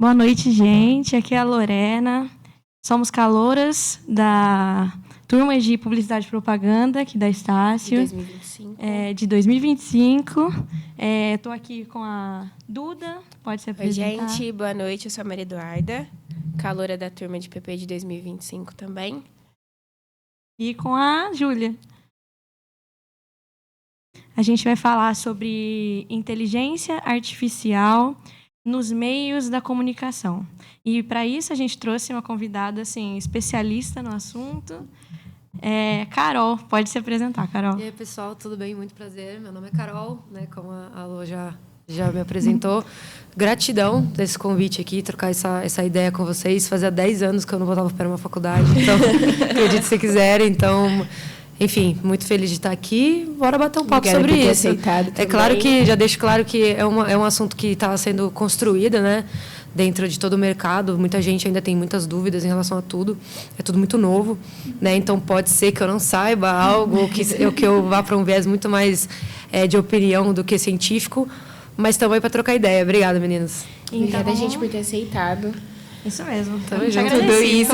Boa noite, gente. Aqui é a Lorena. Somos calouras da turma de Publicidade e Propaganda aqui da Estácio. De 2025. De 2025. Estou aqui com a Duda. Pode se Oi, apresentar. gente. Boa noite. Eu sou a Maria Eduarda, caloura da turma de PP de 2025 também. E com a Júlia. A gente vai falar sobre inteligência artificial nos meios da comunicação. E, para isso, a gente trouxe uma convidada assim, especialista no assunto. Carol, pode se apresentar, Carol. E aí, pessoal, tudo bem? Muito prazer. Meu nome é Carol, né? Como a Lô já me apresentou. Gratidão desse convite aqui, trocar essa ideia com vocês. Fazia 10 anos que eu não botava o pé numa faculdade, então acredito se quiserem. Então, enfim, muito feliz de estar aqui. Bora bater um papo sobre isso. É claro que, já deixo claro que é um assunto que está sendo construído, né? Dentro de todo o mercado, muita gente ainda tem muitas dúvidas em relação a tudo. É tudo muito novo, né? Então pode ser que eu não saiba algo, que eu vá para um viés muito mais de opinião do que científico, mas estamos aí para trocar ideia. Obrigada, meninas. Obrigada, gente, por ter aceitado. Isso mesmo. Tudo isso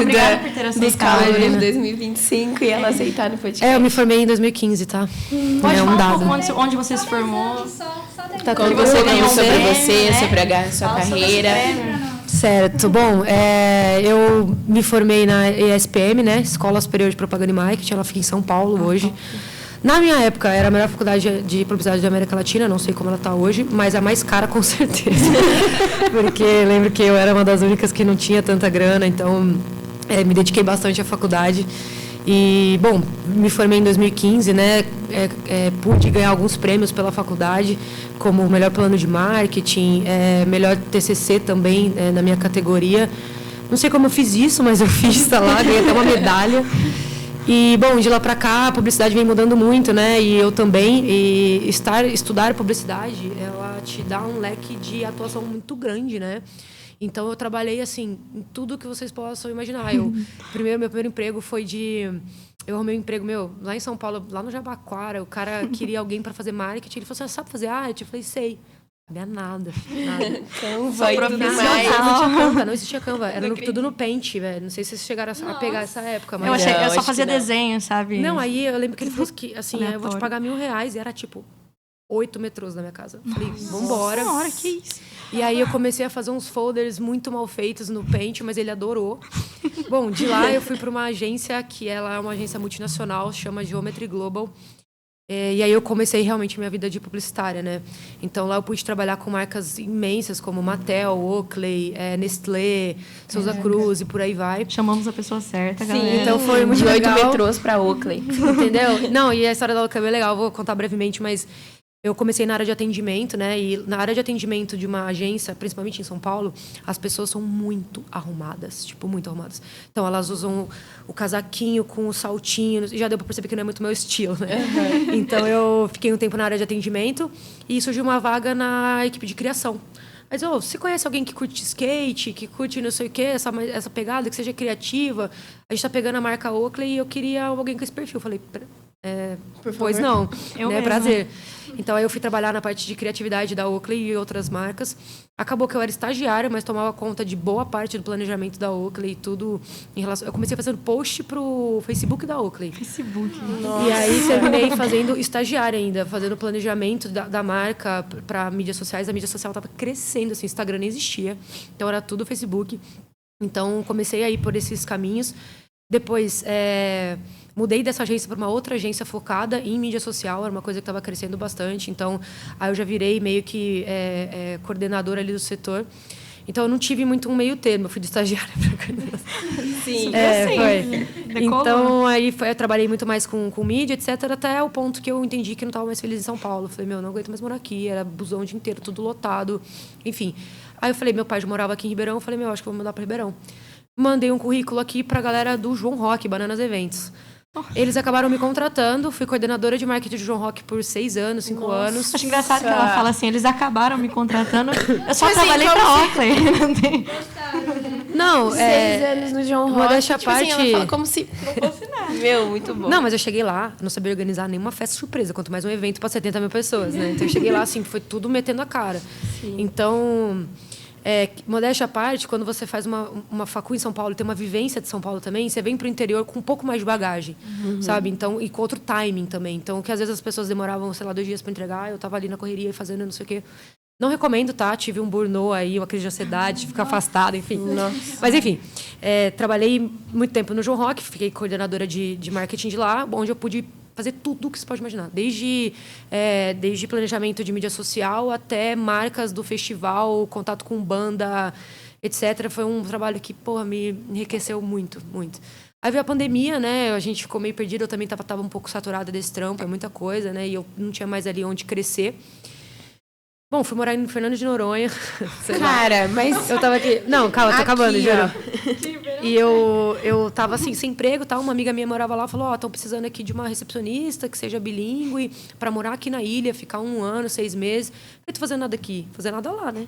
dos calouros de 2025 e ela aceitar no podcast. Eu me formei em 2015, tá? Pode falar um pouco onde você se formou. Como você ganhou sobre você, sobre a sua carreira. Certo. Bom, eu me formei na ESPM, né? Escola Superior de Propaganda e Marketing. Ela fica em São Paulo hoje. Na minha época, era a melhor faculdade de publicidade da América Latina. Não sei como ela está hoje, mas a mais cara, com certeza. Porque lembro que eu era uma das únicas que não tinha tanta grana. Então, me dediquei bastante à faculdade. E, bom, me formei em 2015, né? Pude ganhar alguns prêmios pela faculdade, como o melhor plano de marketing, melhor TCC também na minha categoria. Não sei como eu fiz isso, mas eu fiz, tá lá, ganhei até uma medalha. E, bom, de lá para cá, a publicidade vem mudando muito, né? E eu também. E estudar publicidade, ela te dá um leque de atuação muito grande, né? Então, eu trabalhei, assim, em tudo que vocês possam imaginar. Meu primeiro emprego foi eu arrumei um emprego, lá em São Paulo, lá no Jabaquara. O cara queria alguém para fazer marketing. Ele falou assim, sabe fazer arte? Eu falei, sei. Não sabia nada. Canva e tudo mais. Não tinha Canva, não existia Canva. Era tudo no Paint, velho. Não sei se vocês chegaram a pegar essa época. Mas eu só fazia desenho, sabe? Não, aí eu lembro que ele falou que, assim, eu vou te pagar R$1.000. E era, tipo, 8 metrôs da minha casa. Falei, vambora. Nossa, que isso. E aí eu comecei a fazer uns folders muito mal feitos no Paint, mas ele adorou. Bom, de lá eu fui para uma agência que ela é uma agência multinacional, chama Geometry Global. E aí eu comecei realmente minha vida de publicitária, né? Então lá eu pude trabalhar com marcas imensas como Mattel, Oakley, Nestlé, Souza Cruz e por aí vai. Chamamos a pessoa certa, galera. Sim, então foi muito legal. 8 metrôs para Oakley. Entendeu? Não, e a história da Oakley é bem legal, vou contar brevemente, mas eu comecei na área de atendimento, né? E na área de atendimento de uma agência, principalmente em São Paulo, as pessoas são muito arrumadas, tipo, muito arrumadas. Então, elas usam o casaquinho com o saltinho, já deu para perceber que não é muito meu estilo, né? Uhum. Então, eu fiquei um tempo na área de atendimento e surgiu uma vaga na equipe de criação. Mas, você conhece alguém que curte skate, que curte não sei o quê, essa pegada, que seja criativa? A gente tá pegando a marca Oakley e eu queria alguém com esse perfil. Eu falei, pois não, né? Prazer. Então, aí eu fui trabalhar na parte de criatividade da Oakley e outras marcas. Acabou que eu era estagiária, mas tomava conta de boa parte do planejamento da Oakley e tudo em relação... Eu comecei fazendo post pro Facebook da Oakley. Facebook. Nossa. E aí terminei fazendo estagiária ainda, fazendo planejamento da marca para mídias sociais. A mídia social estava crescendo, assim, Instagram nem existia. Então, era tudo Facebook. Então, comecei a ir por esses caminhos. Depois, mudei dessa agência para uma outra agência focada em mídia social, era uma coisa que estava crescendo bastante. Então, aí eu já virei meio que coordenadora ali do setor. Então, eu não tive muito um meio termo, eu fui de estagiária para coordenação. Sim, foi. Então, aí eu trabalhei muito mais com mídia, etc., até o ponto que eu entendi que não estava mais feliz em São Paulo. Falei, não aguento mais morar aqui, era busão o dia inteiro, tudo lotado, enfim. Aí eu falei, meu pai já morava aqui em Ribeirão, eu falei, acho que vou mudar para Ribeirão. Mandei um currículo aqui para a galera do João Rock, Bananas Eventos. Eles acabaram me contratando, fui coordenadora de marketing do João Rock por 6 anos, 5 anos. Acho engraçado que ela fala assim, eles acabaram me contratando, eu só trabalhei para Oakley. Não, 6 anos no João Rock. Modéstia à parte... Assim, ela fala como se não fosse nada. Muito bom. Não, mas eu cheguei lá, não sabia organizar nenhuma festa surpresa, quanto mais um evento para 70 mil pessoas, né? Então eu cheguei lá, assim, foi tudo metendo a cara. Sim. Então... modéstia à parte, quando você faz uma facu em São Paulo, tem uma vivência de São Paulo também, você vem para o interior com um pouco mais de bagagem, sabe? Então, e com outro timing também. Então, que às vezes as pessoas demoravam, sei lá, 2 dias para entregar, eu estava ali na correria fazendo não sei o quê. Não recomendo, tá? Tive um burnout aí, uma crise de ansiedade, tive que ficar afastada, enfim. Nossa. Mas, enfim, trabalhei muito tempo no João Rock, fiquei coordenadora de marketing de lá, onde eu pude fazer tudo o que você pode imaginar. Desde planejamento de mídia social até marcas do festival, contato com banda, etc. Foi um trabalho que, porra, me enriqueceu muito, muito. Aí veio a pandemia, né? A gente ficou meio perdido, eu também tava um pouco saturada desse trampo, é muita coisa, né? E eu não tinha mais ali onde crescer. Bom, fui morar em Fernando de Noronha. Cara, mas... Eu tava aqui... Não, calma, tô acabando, juro. Ó. E eu tava, assim, sem emprego, tal. Uma amiga minha morava lá e falou, estão precisando aqui de uma recepcionista que seja bilíngue para morar aqui na ilha, ficar 1 ano, 6 meses. Eu tô fazendo nada aqui. Fazer nada lá, né?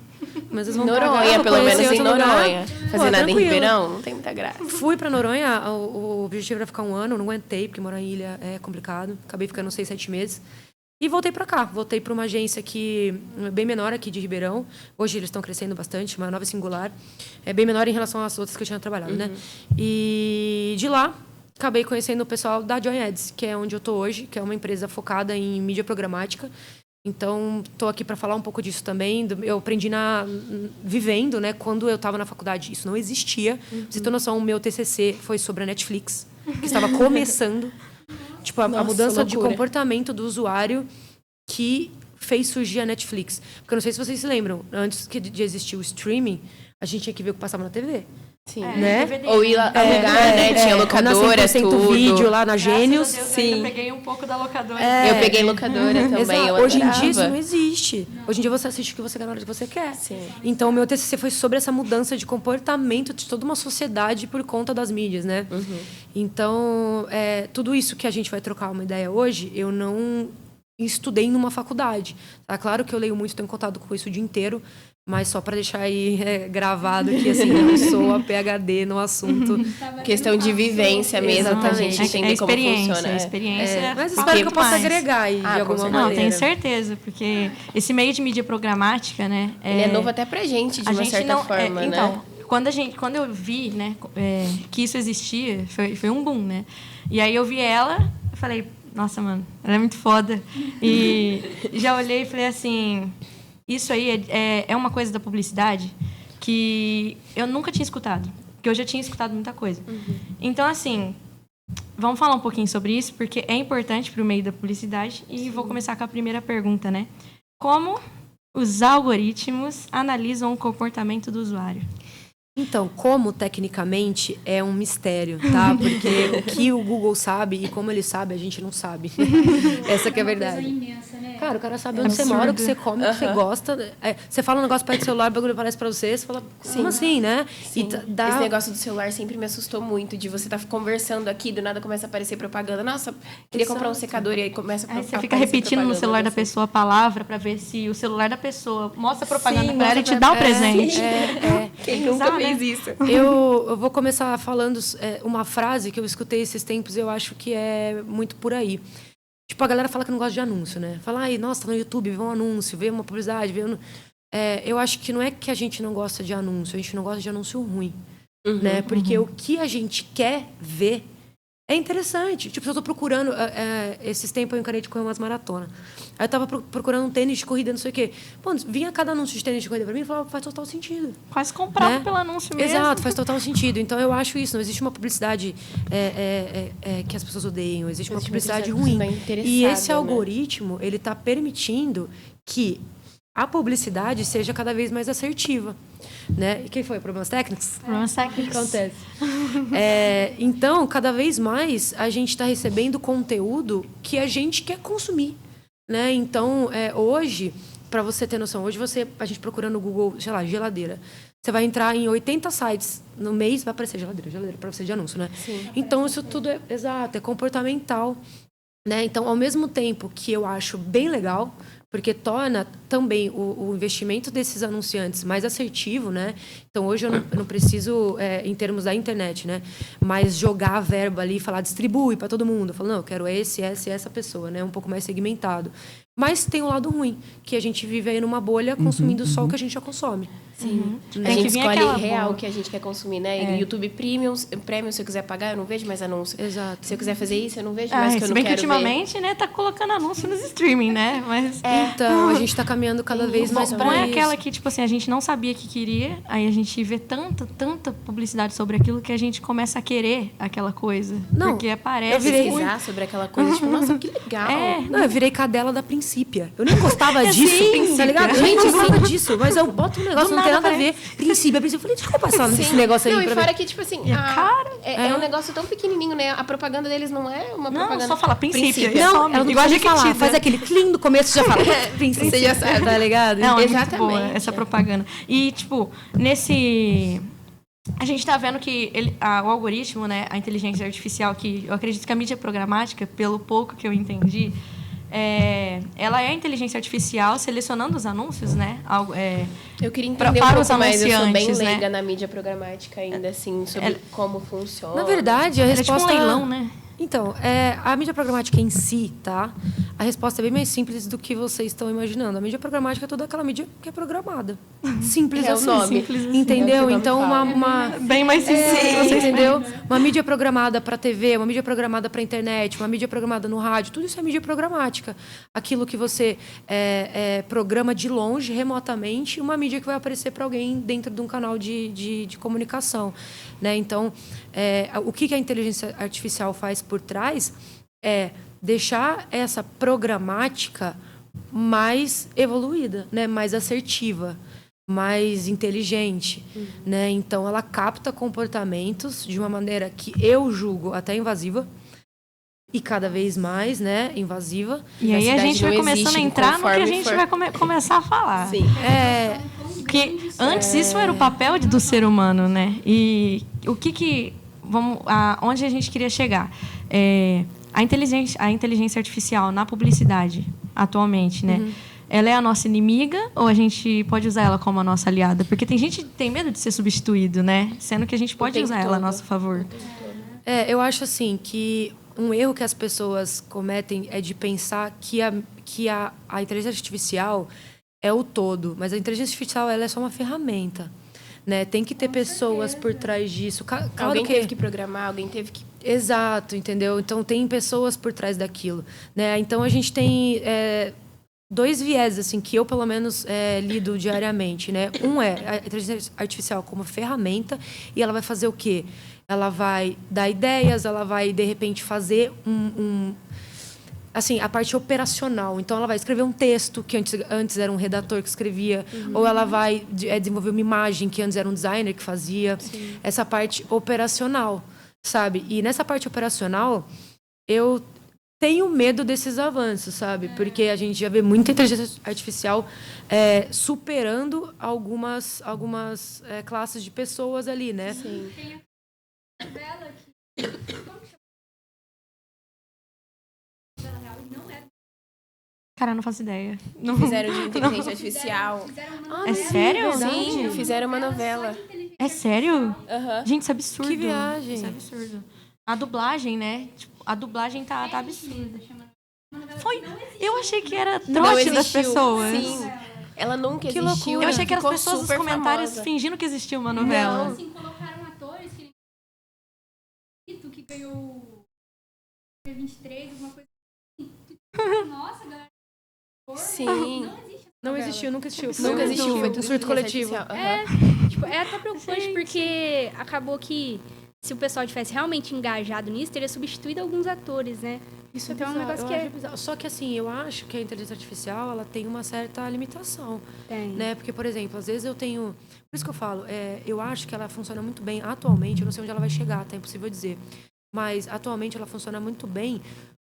Mas eles vão Noronha, pelo menos em Noronha. Fazer nada em Ribeirão, não tem muita graça. Fui para Noronha, o objetivo era ficar 1 ano, não aguentei, porque morar em ilha é complicado. Acabei ficando 6, 7 meses. E voltei para cá. Voltei para uma agência que é bem menor aqui de Ribeirão. Hoje eles estão crescendo bastante, uma nova singular. É bem menor em relação às outras que eu tinha trabalhado, né? E de lá, acabei conhecendo o pessoal da Joy Ads, que é onde eu estou hoje, que é uma empresa focada em mídia programática. Então, estou aqui para falar um pouco disso também. Eu aprendi vivendo, né? Quando eu estava na faculdade, isso não existia. Pra você ter noção, o meu TCC foi sobre a Netflix, que estava começando. Tipo, a mudança de comportamento do usuário que fez surgir a Netflix. Porque eu não sei se vocês se lembram, antes de existir o streaming, a gente tinha que ver o que passava na TV. Sim. Né? DVD, ou ir alugar, né? Tinha locadora, tudo. vídeo lá na Gênios. Deus, sim. Eu peguei um pouco da locadora. Eu peguei locadora também, eu Hoje em adorava. dia isso não existe. Hoje em dia você assiste o que você quer na hora que você quer. Sim. Então, o meu TCC foi sobre essa mudança de comportamento de toda uma sociedade por conta das mídias, né? Então, tudo isso que a gente vai trocar uma ideia hoje, eu não estudei numa faculdade. Tá? Claro que eu leio muito, tenho contato com isso o dia inteiro, mas só para deixar aí gravado que assim, eu sou a PhD no assunto. Questão de vivência mesmo, pra gente entender como funciona. A experiência. Mas espero que eu possa mais. agregar aí, de alguma maneira. Não, tenho certeza, porque esse meio de mídia programática, né? Ele é novo até pra gente, de uma certa forma, né? Então, quando eu vi, né, que isso existia, foi um boom, né? E aí eu vi ela, eu falei, nossa, mano, ela é muito foda. E já olhei e falei assim, isso aí é uma coisa da publicidade que eu nunca tinha escutado, porque eu já tinha escutado muita coisa. Então, assim, vamos falar um pouquinho sobre isso, porque é importante para o meio da publicidade. E vou começar com a primeira pergunta, né? Como os algoritmos analisam o comportamento do usuário? Então, como tecnicamente é um mistério, tá? Porque o que o Google sabe e como ele sabe, a gente não sabe. Essa que é a verdade. Imensa, né? Cara, o cara sabe onde você mora, o que você come, o que você gosta. Você fala um negócio, pega o celular, o bagulho aparece pra você fala, como assim, né? Sim. Esse negócio do celular sempre me assustou muito, de você estar conversando aqui, do nada começa a aparecer propaganda. Nossa, queria comprar um secador e aí começa a Aí você fica repetindo no celular da pessoa a palavra pra ver se o celular da pessoa mostra propaganda pra ela e te dá o presente. Quem nunca fez isso? Eu vou começar falando uma frase que eu escutei esses tempos e eu acho que é muito por aí. Tipo, a galera fala que não gosta de anúncio, né? Fala, ai, nossa, tá no YouTube, vê um anúncio, vê uma publicidade, eu acho que não é que a gente não gosta de anúncio, a gente não gosta de anúncio ruim, né? Porque o que a gente quer ver é interessante. Tipo, se eu tô procurando... esses tempos eu encarei de correr umas maratonas. Aí eu tava procurando um tênis de corrida, não sei o quê. Pô, vinha cada anúncio de tênis de corrida pra mim e falava, faz total sentido. Quase comprava pelo anúncio mesmo. Exato, faz total sentido. Então, eu acho isso. Não existe uma publicidade que as pessoas odeiam. Existe uma publicidade ruim. E esse algoritmo, ele tá permitindo que a publicidade seja cada vez mais assertiva. Né? E quem foi? Problemas técnicos? Problemas técnicos. Acontece. Então, cada vez mais, a gente está recebendo conteúdo que a gente quer consumir. Né? Então, hoje, para você ter noção, hoje a gente procura no Google, sei lá, geladeira. Você vai entrar em 80 sites no mês, vai aparecer geladeira para você de anúncio, né? Sim. Então, isso tudo é comportamental. Né? Então, ao mesmo tempo que eu acho bem legal, porque torna também o investimento desses anunciantes mais assertivo, né? Então, hoje eu não preciso, em termos da internet, né? Mas jogar a verba ali e falar, distribui para todo mundo. Eu falo, não, eu quero essa pessoa, né? Um pouco mais segmentado. Mas tem um lado ruim, que a gente vive aí numa bolha consumindo só o que a gente já consome. Sim. Tem A que gente vir escolhe aquela real boa. o que a gente quer consumir, né? YouTube Premium, se eu quiser pagar, eu não vejo mais anúncio. Exato. Se eu quiser fazer isso, eu não vejo mais que eu Se não bem que quero ver. ultimamente, né, tá colocando anúncio nos streaming, né? Mas Então, a gente tá caminhando cada vez mais bom pra é isso. aquela que, tipo assim, a gente não sabia que queria, aí a gente vê tanta publicidade sobre aquilo que a gente começa a querer aquela coisa. Não, porque aparece. eu virei- Pesquisar sobre aquela coisa, tipo, nossa, que legal. Não, eu virei cadela da Princípia. Eu nem gostava disso, Sim, tá ligado? Princípia. Gente, eu gostava disso, mas eu boto um negócio, Do não tem nada nada a ver. Princípia. Eu falei, deixa eu passar esse negócio aí Não, pra e ver. fora que, tipo assim, E é caro. é um negócio tão pequenininho, né? A propaganda deles não é uma Não, propaganda... só fala princípio. Não, some, ela não igual a precisa nem falar. Jequitita. Faz aquele clean do começo e já fala. Princípia. Você já sabe. Tá ligado? Não, é muito Exatamente. boa essa propaganda. E, tipo, nesse... A gente tá vendo que o algoritmo, né, a inteligência artificial, que eu acredito que a mídia programática, pelo pouco que eu entendi, ela é a inteligência artificial selecionando os anúncios, né? Eu queria Para entender um pouco os mais, eu sou bem anunciantes, né? leiga na mídia programática ainda, assim, sobre como funciona. Na verdade, a É tipo um resposta... leilão, né? Então, a mídia programática em si, tá? A resposta é bem mais simples do que vocês estão imaginando. A mídia programática é toda aquela mídia que é programada. Simples É o assim. nome. Simples assim. Entendeu? É o que o nome Então, fala. Bem mais simples. que vocês entendeu? Uma mídia programada para TV, uma mídia programada para internet, uma mídia programada no rádio, tudo isso é mídia programática. Aquilo que você programa de longe, remotamente, uma mídia que vai aparecer para alguém dentro de um canal de comunicação, né? Então, o que a inteligência artificial faz por trás é deixar essa programática mais evoluída, né? Mais assertiva, mais inteligente, né? Então ela capta comportamentos de uma maneira que eu julgo até invasiva e cada vez mais, né, invasiva. E aí a Privacidade gente vai não começando existe a entrar no que a conforme gente for. vai começar a falar. Sim. Porque antes isso era o papel do ser humano, né? E o que onde a gente queria chegar? A inteligência artificial na publicidade, atualmente, né? Ela é a nossa inimiga ou a gente pode usar ela como a nossa aliada? Porque tem gente que tem medo de ser substituído, né? Sendo que a gente pode tempo usar ela a todo. nosso favor. Eu acho assim que um erro que as pessoas cometem é de pensar que a inteligência artificial é o todo, mas a inteligência artificial ela é só uma ferramenta, né? Tem que ter pessoas por trás disso. Claro Alguém que teve que programar, alguém teve que... Exato, entendeu? Então tem pessoas por trás daquilo, né? Então a gente tem dois viés assim que eu pelo menos lido diariamente, né? Um é a inteligência artificial como ferramenta e ela vai fazer o quê? Ela vai dar ideias, ela vai de repente fazer assim, a parte operacional. Então ela vai escrever um texto que antes era um redator que escrevia, ou ela vai desenvolver uma imagem que antes era um designer que fazia. Sim. Essa parte operacional, sabe? E nessa parte operacional eu tenho medo desses avanços, sabe? Porque a gente já vê muita inteligência artificial superando algumas classes de pessoas ali, né? Sim. Cara, eu não faço ideia. Não Fizeram de inteligência artificial. É sério? Sim, fizeram uma novela. É sério? Aham. Gente, isso é absurdo. Que viagem. Isso é absurdo. A dublagem, né? Tipo, a dublagem tá absurda. Eu achei que era Não trote das existiu. pessoas. Sim. Ela nunca Que existiu. loucura. Eu achei que eram as ficou pessoas nos super comentários famosa. fingindo que existia uma novela. Não. Assim, colocaram atores que ganhou o 23, alguma coisa assim. Nossa, galera. Sim. Não existe. Não existiu, nunca existiu. Nunca existiu. Foi um tudo surto inteligência coletivo. artificial. Tipo, é até preocupante porque acabou que se o pessoal tivesse realmente engajado nisso, teria substituído alguns atores, né? Isso Então é um bizarro, negócio eu que acho bizarro. Só que assim, eu acho que a inteligência artificial ela tem uma certa limitação, Tem. né? Porque, por exemplo, às vezes eu tenho... Por isso que eu falo, eu acho que ela funciona muito bem atualmente, eu não sei onde ela vai chegar, tá? É impossível dizer. Mas atualmente ela funciona muito bem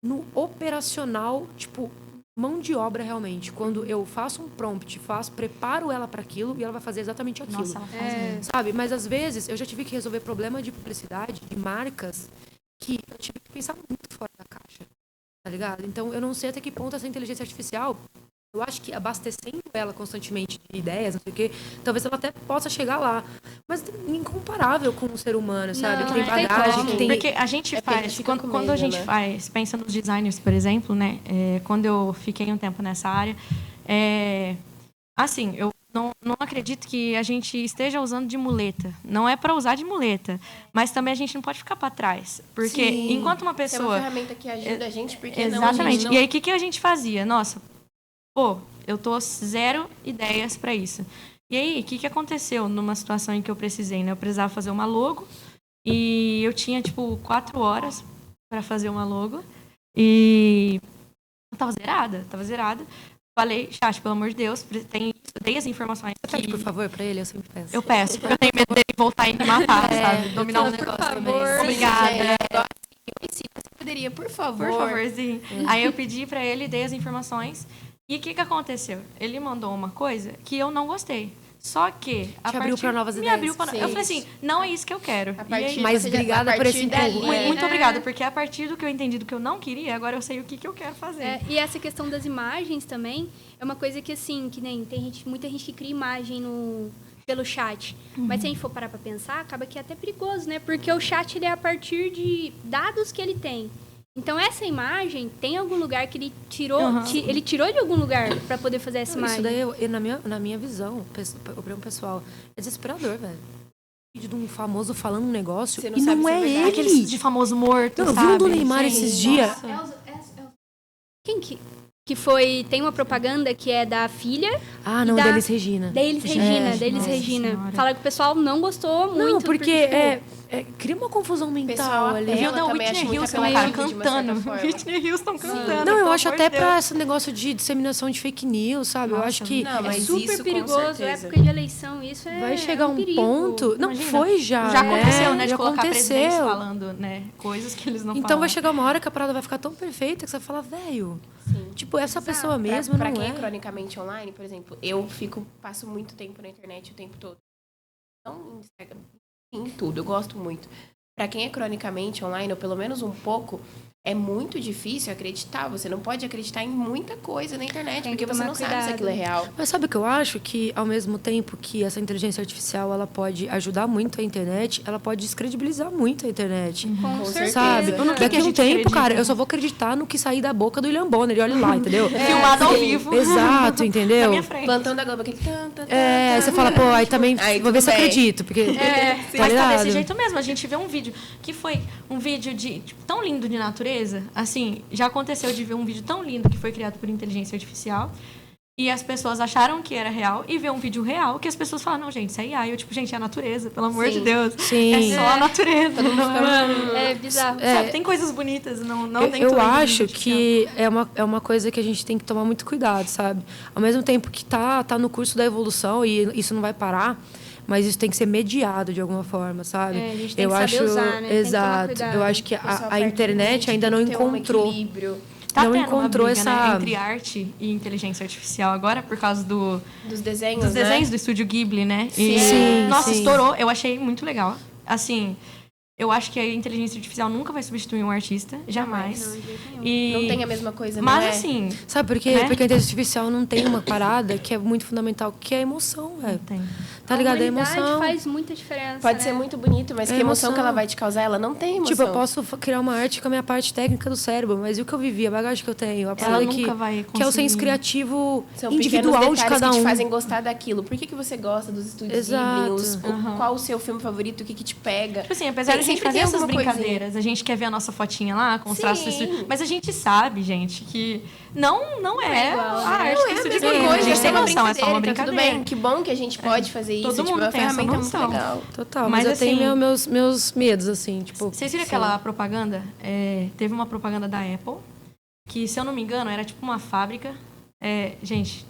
no operacional, tipo, mão de obra realmente. Quando eu faço um prompt, preparo ela para aquilo e ela vai fazer exatamente aquilo. Nossa, ela faz mesmo. Sabe? Mas às vezes eu já tive que resolver problema de publicidade, de marcas, que eu tive que pensar muito fora da caixa. Tá ligado? Então eu não sei até que ponto essa inteligência artificial, Eu acho que abastecendo ela constantemente de ideias, não sei o quê, talvez ela até possa chegar lá. Mas incomparável com o ser humano, sabe? Não, Que tem não tem bagagem, como. que tem... Porque a gente porque a faz, gente fica com quando a medo, gente né? faz, pensa nos designers, por exemplo, né? Quando eu fiquei um tempo nessa área, assim, eu não acredito que a gente esteja usando de muleta. Não é para usar de muleta, mas também a gente não pode ficar para trás, porque Sim. enquanto uma Se é uma pessoa ferramenta que ajuda a gente, porque exatamente. não, a gente não... E aí o que a gente fazia? Nossa, pô, eu tô 0 ideias para isso. E aí, o que aconteceu numa situação em que eu precisei, né? Eu precisava fazer uma logo e eu tinha, 4 horas para fazer uma logo e eu tava zerada. Falei, chat, pelo amor de Deus, tem isso, dei as informações Pede, que por favor, pra ele, eu sempre peço. eu peço, porque eu tenho medo dele voltar e me matar, sabe? Dominar um por negócio favor. também. Obrigada. Você poderia, por favor. Por favor, sim. Aí eu pedi pra ele, dei as informações. E o que aconteceu? Ele mandou uma coisa que eu não gostei. Só que... abriu pra novas me ideias. abriu pra... Sim. Eu falei assim, não é isso que eu quero. A E partir aí, Mas você já- obrigada a por partir esse dali, empurro. muito obrigada, porque a partir do que eu entendi do que eu não queria, agora eu sei o que eu quero fazer. E essa questão das imagens também é uma coisa que, assim, que nem tem muita gente que cria imagem pelo chat. Mas se a gente for parar pra pensar, acaba que é até perigoso, né? Porque o chat ele é a partir de dados que ele tem. Então, essa imagem tem algum lugar que ele tirou, ele tirou de algum lugar para poder fazer essa imagem. Isso daí, na minha visão, opinião pessoal, é desesperador, velho. Vídeo de um famoso falando um negócio Você não e sabe não se é é verdade. ele. Aqueles de famoso morto, Não, eu vi sabe? um do Neymar Gente, esses dias. nossa. Quem que foi... Tem uma propaganda que é da filha... Ah, não, da Delis Regina. Delis É, Regina. nossa Regina. senhora. Fala que o pessoal não gostou muito. Não, porque cria uma confusão Pessoal, mental ali. apela. Viu da também acho Whitney muito Houston, cara, apelativo, de uma certa cantando. forma. Whitney Houston cantando. Não, eu pelo acho amor até de Deus. pra esse negócio de disseminação de fake news, sabe? Eu Nossa, acho que não, É mas super isso, com perigoso, certeza. época de eleição, isso é vai chegar um um perigo. ponto... Não, Imagina. foi já, Já aconteceu, né? De Já colocar presidentes aconteceu. falando, né? Coisas que eles não Então falam. vai chegar uma hora que a parada vai ficar tão perfeita que você vai falar, velho, tipo, essa pessoa mesmo Pra não quem é. é cronicamente online, por exemplo, eu passo muito tempo na internet o tempo todo. Não em Instagram, em tudo, eu gosto muito. Pra quem é cronicamente online, ou pelo menos um pouco, é muito difícil acreditar. Você não pode acreditar em muita coisa na internet, Tem porque que você tomar não sabe se cuidado. aquilo é real. Mas sabe o que eu acho? Que ao mesmo tempo que essa inteligência artificial ela pode ajudar muito a internet, ela pode descredibilizar muito a internet. Com certeza. Sabe? No que Daqui a a um gente tempo, acredita? cara, eu só vou acreditar no que sair da boca do William Bonner. E olha lá, entendeu? Filmado ao vivo. Exato, Na entendeu? minha frente. Plantão da Globo, aquele... Aí você fala, pô, aí também Aí vou ver tudo se bem. acredito. Porque, Mas tá ligado? desse jeito mesmo. A gente vê um vídeo que foi um vídeo de tão lindo de natureza. Assim, já aconteceu de ver um vídeo tão lindo que foi criado por inteligência artificial. E as pessoas acharam que era real e ver um vídeo real que as pessoas falam, não, gente, isso é IA. Eu, tipo, gente, é a natureza, pelo amor de Deus. Sim. É só a natureza. Não É bizarro. sabe, tem coisas bonitas, não tem Eu tudo acho artificial. que é uma coisa que a gente tem que tomar muito cuidado, sabe? Ao mesmo tempo que tá no curso da evolução e isso não vai parar, mas isso tem que ser mediado de alguma forma, sabe? É, a gente tem eu que saber acho usar, né? Tem que tomar Exato. cuidado. Eu acho que Pessoal, a perto de internet gente ainda não tem que ter um encontrou. equilíbrio Tá não tendo encontrou uma briga, essa- né, entre arte e inteligência artificial agora, por causa dos desenhos, dos desenhos né? do estúdio Ghibli, né? Sim, nossa, sim. estourou. Eu achei muito legal. Assim, eu acho que a inteligência artificial nunca vai substituir um artista, jamais. Não, de jeito nenhum. E... Não tem a mesma coisa, Mas não é? assim, Sabe por quê? Né? Porque a inteligência artificial não tem uma parada que é muito fundamental, que é a emoção, velho. tem. Tá ligado? A humanidade emoção. faz muita diferença, Pode né? ser muito bonito, mas É que emoção emoção. que ela vai te causar? Ela não tem emoção. Tipo, eu posso criar uma arte com a minha parte técnica do cérebro, mas e o que eu vivi, a bagagem que eu tenho, a parada nunca vai que é o senso conseguir. criativo São individual pequenos de detalhes cada que um. te fazem gostar daquilo. Por que você gosta dos estúdios Exato. Ghibli? Qual o seu filme favorito? O que te pega? Tipo assim, apesar de a gente Sempre fazer tem essas alguma coisinha. brincadeiras, a gente quer ver a nossa fotinha lá com os traços do Sim. estúdio. Mas a gente sabe, gente, que não é igual, a né? arte Não do é a estúdio mesma Ghibli. coisa, A gente tem uma noção, é só uma brincadeira, tá tudo brincadeira. bem. Que bom que a gente pode fazer isso. Todo Tipo, mundo é uma tem essa ferramenta muito noção. legal. Total, Mas mas, eu assim- tenho meus medos, assim, tipo... Vocês viram aquela propaganda? Teve uma propaganda da Apple, que, se eu não me engano, era tipo uma fábrica. Gente,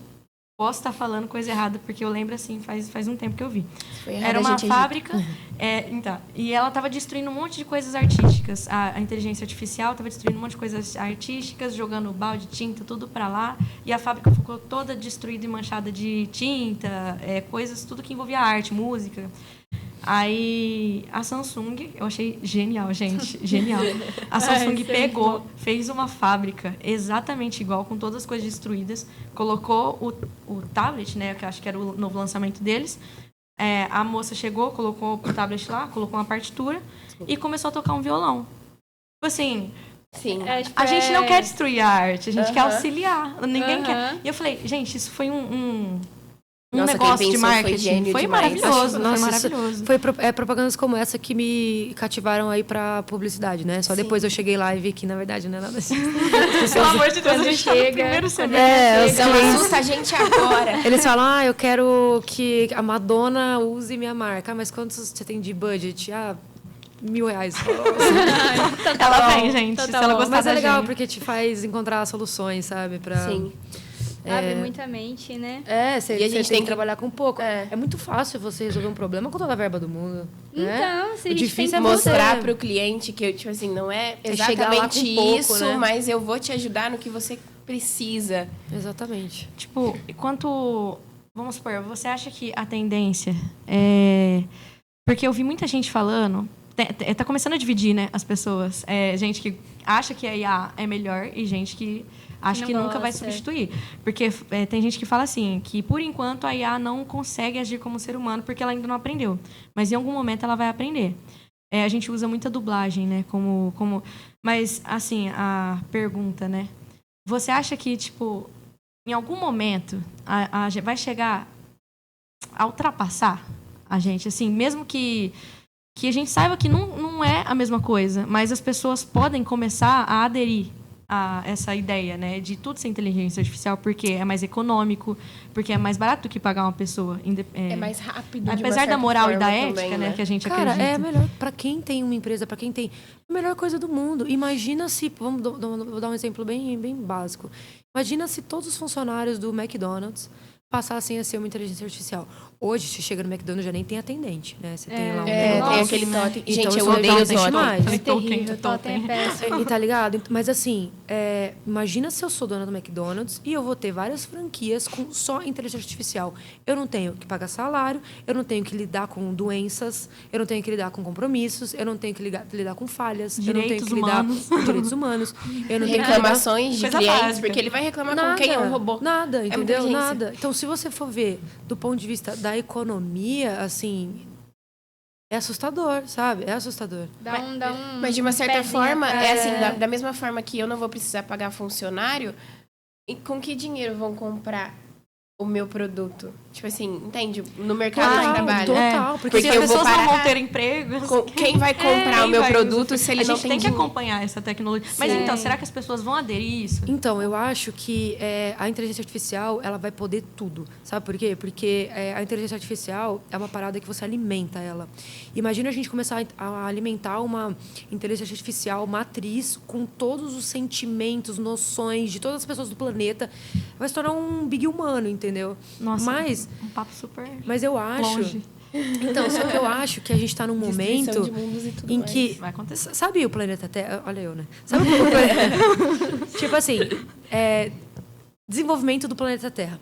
posso estar falando coisa errada, porque eu lembro assim, faz um tempo que eu vi. Foi errado, Era a uma gente edita. fábrica, então, e ela estava destruindo um monte de coisas artísticas. A inteligência artificial estava destruindo um monte de coisas artísticas, jogando balde, tinta, tudo para lá. E a fábrica ficou toda destruída e manchada de tinta, coisas, tudo que envolvia arte, música. Aí a Samsung, eu achei genial, gente, genial. A Samsung pegou, fez uma fábrica exatamente igual, com todas as coisas destruídas, colocou o tablet, né, que eu acho que era o novo lançamento deles. A moça chegou, colocou o tablet lá, colocou uma partitura e começou a tocar um violão. Tipo assim, Sim. a gente não quer destruir a arte, a gente quer auxiliar. Ninguém quer. E eu falei, gente, isso foi um Nossa, negócio quem de pensou marketing. Foi demais. maravilhoso, Nossa, foi maravilhoso. Foi propagandas como essa que me cativaram aí pra publicidade, né? Só depois eu cheguei lá e vi que, na verdade, não é nada assim. Pelo amor de Deus, a gente tá no primeiro semestre. Então assusta a gente agora. Eles falam, eu quero que a Madonna use minha marca. Mas quantos você tem de budget? R$1.000. Ela vem, gente, se ela gostar Mas da é legal, gente. porque te faz encontrar soluções, sabe? Sim. Abre muita mente, né? Você E a gente tem tem que trabalhar com pouco. É. É muito fácil você resolver um problema com toda a verba do mundo. né? Então, se a O gente difícil tem é que Mostrar você- pro cliente que, tipo assim, não é chegar lá exatamente com pouco, isso, né? mas eu vou te ajudar no que você precisa. Exatamente. Tipo, enquanto... Vamos supor, você acha que a tendência é... Porque eu vi muita gente falando... Tá começando a dividir, né, as pessoas. Gente que acha que a IA é melhor e gente que acha não que nunca vai gosta. substituir. Porque tem gente que fala assim, que por enquanto a IA não consegue agir como ser humano porque ela ainda não aprendeu. Mas em algum momento ela vai aprender. A gente usa muita dublagem, né, como... Mas, assim, a pergunta, né? Você acha que, tipo, em algum momento vai chegar a ultrapassar a gente, assim, mesmo que a gente saiba que não é a mesma coisa, mas as pessoas podem começar a aderir a essa ideia, né, de tudo ser inteligência artificial, porque é mais econômico, porque é mais barato do que pagar uma pessoa. É mais rápido, de uma Apesar da certa moral e da forma ética, também, né, que a gente Cara, acredita. é a melhor. Pra quem tem uma empresa, pra quem tem. A melhor coisa do mundo. Imagina se. Vou dar um exemplo bem básico. Imagina se todos os funcionários do McDonald's passassem a ser uma inteligência artificial. Hoje, você chega no McDonald's, já nem tem atendente, né? Você tem lá um tem negócio. aquele totem. Então, Gente, isso eu não odeio os existe totem. mais. É Totem, terrível, totem. totem é péssimo. E tá ligado? Mas assim, imagina se eu sou dona do McDonald's e eu vou ter várias franquias com só inteligência artificial. Eu não tenho que pagar salário, eu não tenho que lidar com doenças, eu não tenho que lidar com compromissos, eu não tenho que lidar com falhas, eu não tenho Direitos que lidar humanos. com direitos humanos, eu não tenho que lidar... Reclamações de Coisa clientes, básica. porque ele vai reclamar com quem é um robô. Nada, muita entendeu? urgência. Nada. Então, se você for ver do ponto de vista da economia, assim, é assustador, sabe? É assustador. Dá um Mas de uma certa pezinho forma, atrás. assim, da mesma forma que eu não vou precisar pagar funcionário, e com que dinheiro vão comprar o meu produto? Tipo assim, entende? No mercado de trabalho. total. Porque Porque as eu vou pessoas não parar- vão ter empregos. Quem vai comprar o meu Quem vai produto usufruir? se ele a não gente tem tem que dinheiro? acompanhar essa tecnologia. Mas Sim. então, será que as pessoas vão aderir isso? Então, eu acho que a inteligência artificial, ela vai poder tudo. Sabe por quê? Porque a inteligência artificial é uma parada que você alimenta ela. Imagina a gente começar a alimentar uma inteligência artificial matriz com todos os sentimentos, noções de todas as pessoas do planeta. Vai se tornar um big humano, entendeu? Nossa, Mas um papo super Mas eu acho... longe. Então, só que eu acho que a gente está num momento Destruição de mundos e tudo em mais. que... Vai acontecer. Sabe o planeta Terra? Olha eu, né? Sabe o planeta... Tipo assim, desenvolvimento do planeta Terra.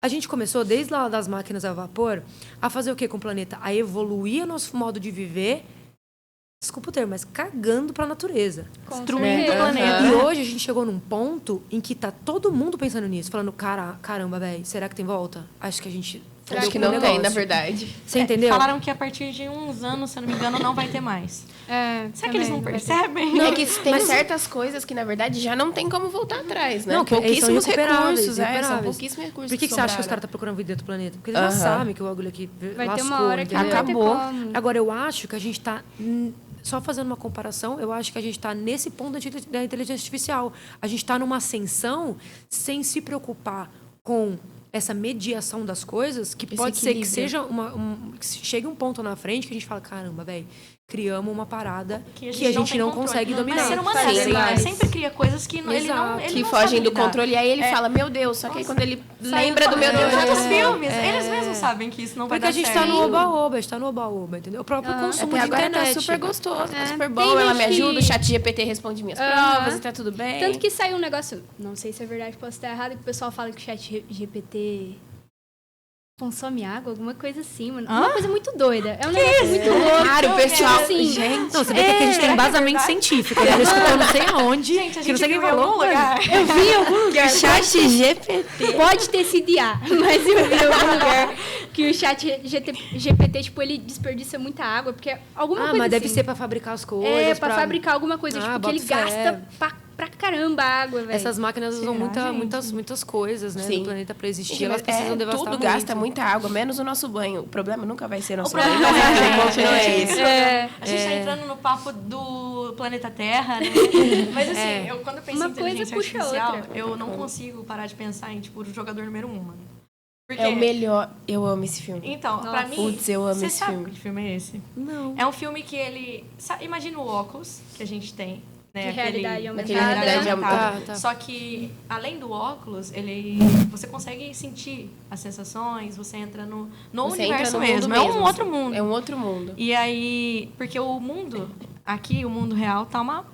A gente começou, desde lá das máquinas a vapor, a fazer o quê com o planeta? A evoluir o nosso modo de viver, desculpa o termo, mas cagando para a natureza. Com Destruindo certeza. o planeta. E hoje a gente chegou num ponto em que tá todo mundo pensando nisso, falando, caramba, velho, será que tem volta? Acho que a gente... Acho que fudeu não com o tem, na negócio. verdade. Você entendeu? Falaram que a partir de uns anos, se eu não me engano, não vai ter mais. Será que eles não vai ter. percebem? É que tem certas coisas que, na verdade, já não tem como voltar atrás, né? Não, que eles são Pouquíssimos irrecuperáveis, recursos, são irrecuperáveis. pouquíssimos recursos. Por que você acha que os sobraram. caras estão procurando vida do planeta? Porque eles já Aham. sabem que o bagulho aqui Vai ter lascou, uma hora que não entendeu? vai ter Acabou. como. Agora, eu acho que a gente está... Só fazendo uma comparação, eu acho que a gente está nesse ponto da inteligência artificial. A gente está numa ascensão sem se preocupar com essa mediação das coisas, que pode ser que seja que chegue um ponto na frente que a gente fala, caramba, velho, criamos uma parada que a gente tem não controle. consegue Mas dominar. ser humano Sim, é assim, mas- ele sempre cria coisas que ele não Exato. ele Que não fogem sabe do lidar. controle. E aí ele fala, meu Deus, só que aí quando ele Sai lembra do meu Deus, já já nos não. filmes, eles mesmos sabem que isso não vai Porque dar a gente certo. está no oba-oba, a gente tá no oba-oba, entendeu? O próprio consumo Até de agora internet. tá super gostoso, tá super Tem bom. Ela me gente que- ajuda, o chat GPT responde minhas provas e tá tudo bem. Tanto que saiu um negócio, não sei se é verdade, posso estar errado, que o pessoal fala que o chat GPT consome água, alguma coisa assim, mano. Hã? Uma coisa muito doida. É um negócio muito louco. Cara, o pessoal... Assim, Gente, Não, você vê que aqui a gente tem embasamento científico. Né? Ele escutou não sei aonde, Gente, a que gente não sei quem viu em algum falou. lugar. eu vi em algum lugar. Chat GPT. Pode ter sido IA, mas eu vi em algum lugar que o chat GPT, tipo, ele desperdiça muita água, porque alguma coisa Mas deve assim. ser pra fabricar as coisas. É, pra fabricar alguma coisa, tipo, que bota ele fé. gasta pra caramba água, velho. Essas máquinas usam Será, muitas coisas, né, Sim. no planeta pra existir. Gente, Elas mas precisam devastar tudo muito. gasta muita água, menos o nosso banho. O problema nunca vai ser nosso problema banho. não é O ponto não é gente. esse. A gente tá entrando no papo do planeta Terra, né? Mas assim, eu quando eu penso Uma em coisa inteligência puxa a artificial, outra. eu não consigo parar de pensar em, tipo, o jogador número 1, mano. Porque, É o melhor. Eu amo esse filme. então, pra Nossa. mim... Putz, eu amo você esse sabe filme. que filme é esse? Não. É um filme que ele... Imagina o óculos que a gente tem. Né? De realidade Aquele aumentada. realidade aumentada. Tá. Só que, além do óculos, você consegue sentir as sensações, você entra no Você universo entra no mundo mesmo. É um outro assim. mundo. É um outro mundo. E aí, porque o mundo, aqui, o mundo real, tá uma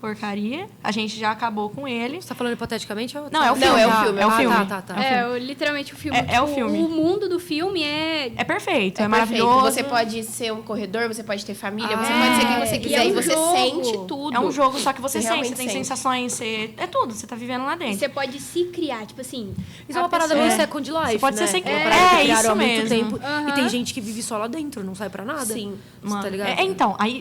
porcaria. A gente já acabou com ele. Você tá falando hipoteticamente? Ou... Não, é o Não, filme. é o filme, É o filme. Tá. É, literalmente o filme. É o filme. O mundo do filme é... É perfeito, é, perfeito. maravilhoso. Você pode ser um corredor, você pode ter família, você Ah, pode ser quem você e quiser. é E um você jogo. sente tudo. É um jogo, só que você Você sente, realmente você tem sente. sensações, é tudo, você tá vivendo lá E dentro. você pode se criar, tipo assim... Isso é uma parada meio Second Life, Você pode né? ser sem- Uma parada que é, criaram isso há muito mesmo. tempo. Aham. E tem gente que vive só lá dentro, não sai pra nada. Sim. Mano, tá ligado? então, aí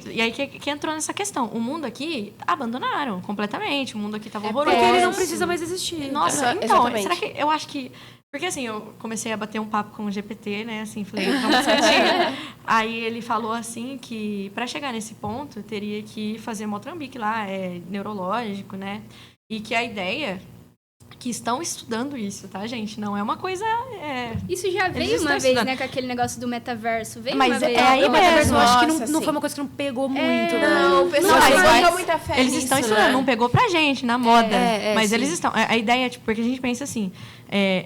que entrou nessa questão. O mundo aqui abandonaram completamente. O mundo aqui tava horroroso. Porque ele não precisa mais existir. Nossa, Exa- então, exatamente. será que eu acho que. Porque assim, eu comecei a bater um papo com o GPT, né? Assim, falei, vamos discutir. Aí ele falou assim que para chegar nesse ponto teria que fazer Motrambique lá, neurológico, né? E que a ideia que estão estudando isso, tá, gente? Não é uma coisa. Isso já Eles veio estão uma vez, estudando. né? Com aquele negócio do metaverso. Veio Mas uma vez. é aí O metaverso mesmo. eu acho que Nossa, não sim. foi uma coisa que não pegou muito, É, né? Não, o pessoal Não, não mas botou eles- muita fé Eles nisso, estão estudando, né? não pegou pra gente, na moda. Mas sim. eles estão. A ideia é, tipo, porque a gente pensa assim,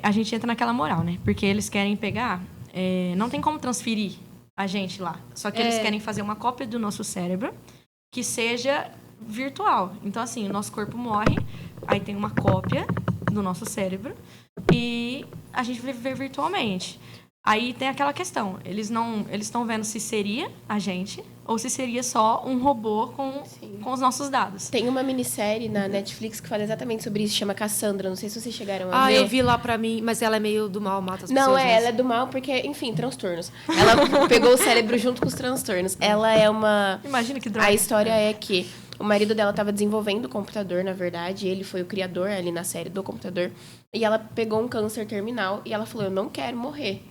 a gente entra naquela moral, né? Porque eles querem pegar. Não tem como transferir a gente lá. Só que eles querem fazer uma cópia do nosso cérebro que seja virtual. Então, assim, o nosso corpo morre, aí tem uma cópia do nosso cérebro e a gente vai viver virtualmente. Aí tem aquela questão, eles estão vendo se seria a gente ou se seria só um robô com os nossos dados. Tem uma minissérie na Netflix que fala exatamente sobre isso, chama Cassandra. Não sei se vocês chegaram a ver. Eu vi lá pra mim, mas ela é meio do mal, mata as Não, pessoas. né? ela é do mal porque, enfim, transtornos. Ela pegou o cérebro junto com os transtornos. Ela é uma... Imagina que droga. A história é que o marido dela estava desenvolvendo o computador, na verdade. Ele foi o criador ali na série do computador. E ela pegou um câncer terminal e ela falou, eu não quero morrer.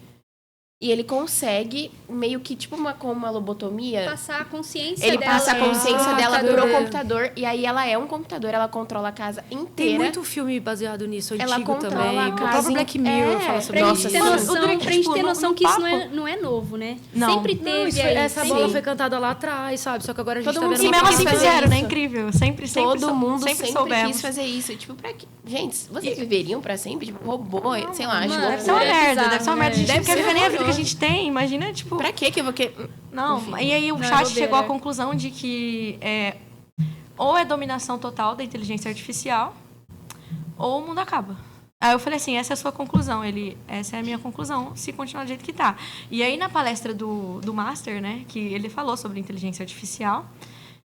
E ele consegue, meio que tipo com uma lobotomia... Passar a consciência Ele dela. passa a consciência dela computador. pro computador. E aí ela é um computador, ela controla a casa Tem inteira. muito filme baseado nisso, Ela antigo controla também. a O casa próprio Black Mirror fala sobre Pra Nossa, gente ter sim. noção, O Drake, pra gente tipo, ter no- noção no que isso papo- não é novo, né? Não. Sempre Não, teve isso, aí. essa sim. bola foi cantada lá atrás, sabe? Só que agora a gente Todo tá mundo vendo... E sempre mesmo quis assim fazer fizeram, né? isso. Incrível. Sempre Todo mundo sempre soubemos. quis fazer isso. Tipo, pra quê? Gente, vocês viveriam pra sempre? Tipo, robô, sei lá, mano, jogo. Deve ser uma É merda, bizarro, deve ser uma merda. A gente né? não quer Deve viver ser nem a vida que a horroroso. gente tem. Imagina, tipo... Pra quê que eu vou querer... Não, e aí o Não, é chat bobeira. chegou à conclusão de que ou é dominação total da inteligência artificial ou o mundo acaba. Aí eu falei assim, essa é a sua conclusão. Essa é a minha conclusão, se continuar do jeito que tá. E aí na palestra do Master, né, que ele falou sobre inteligência artificial,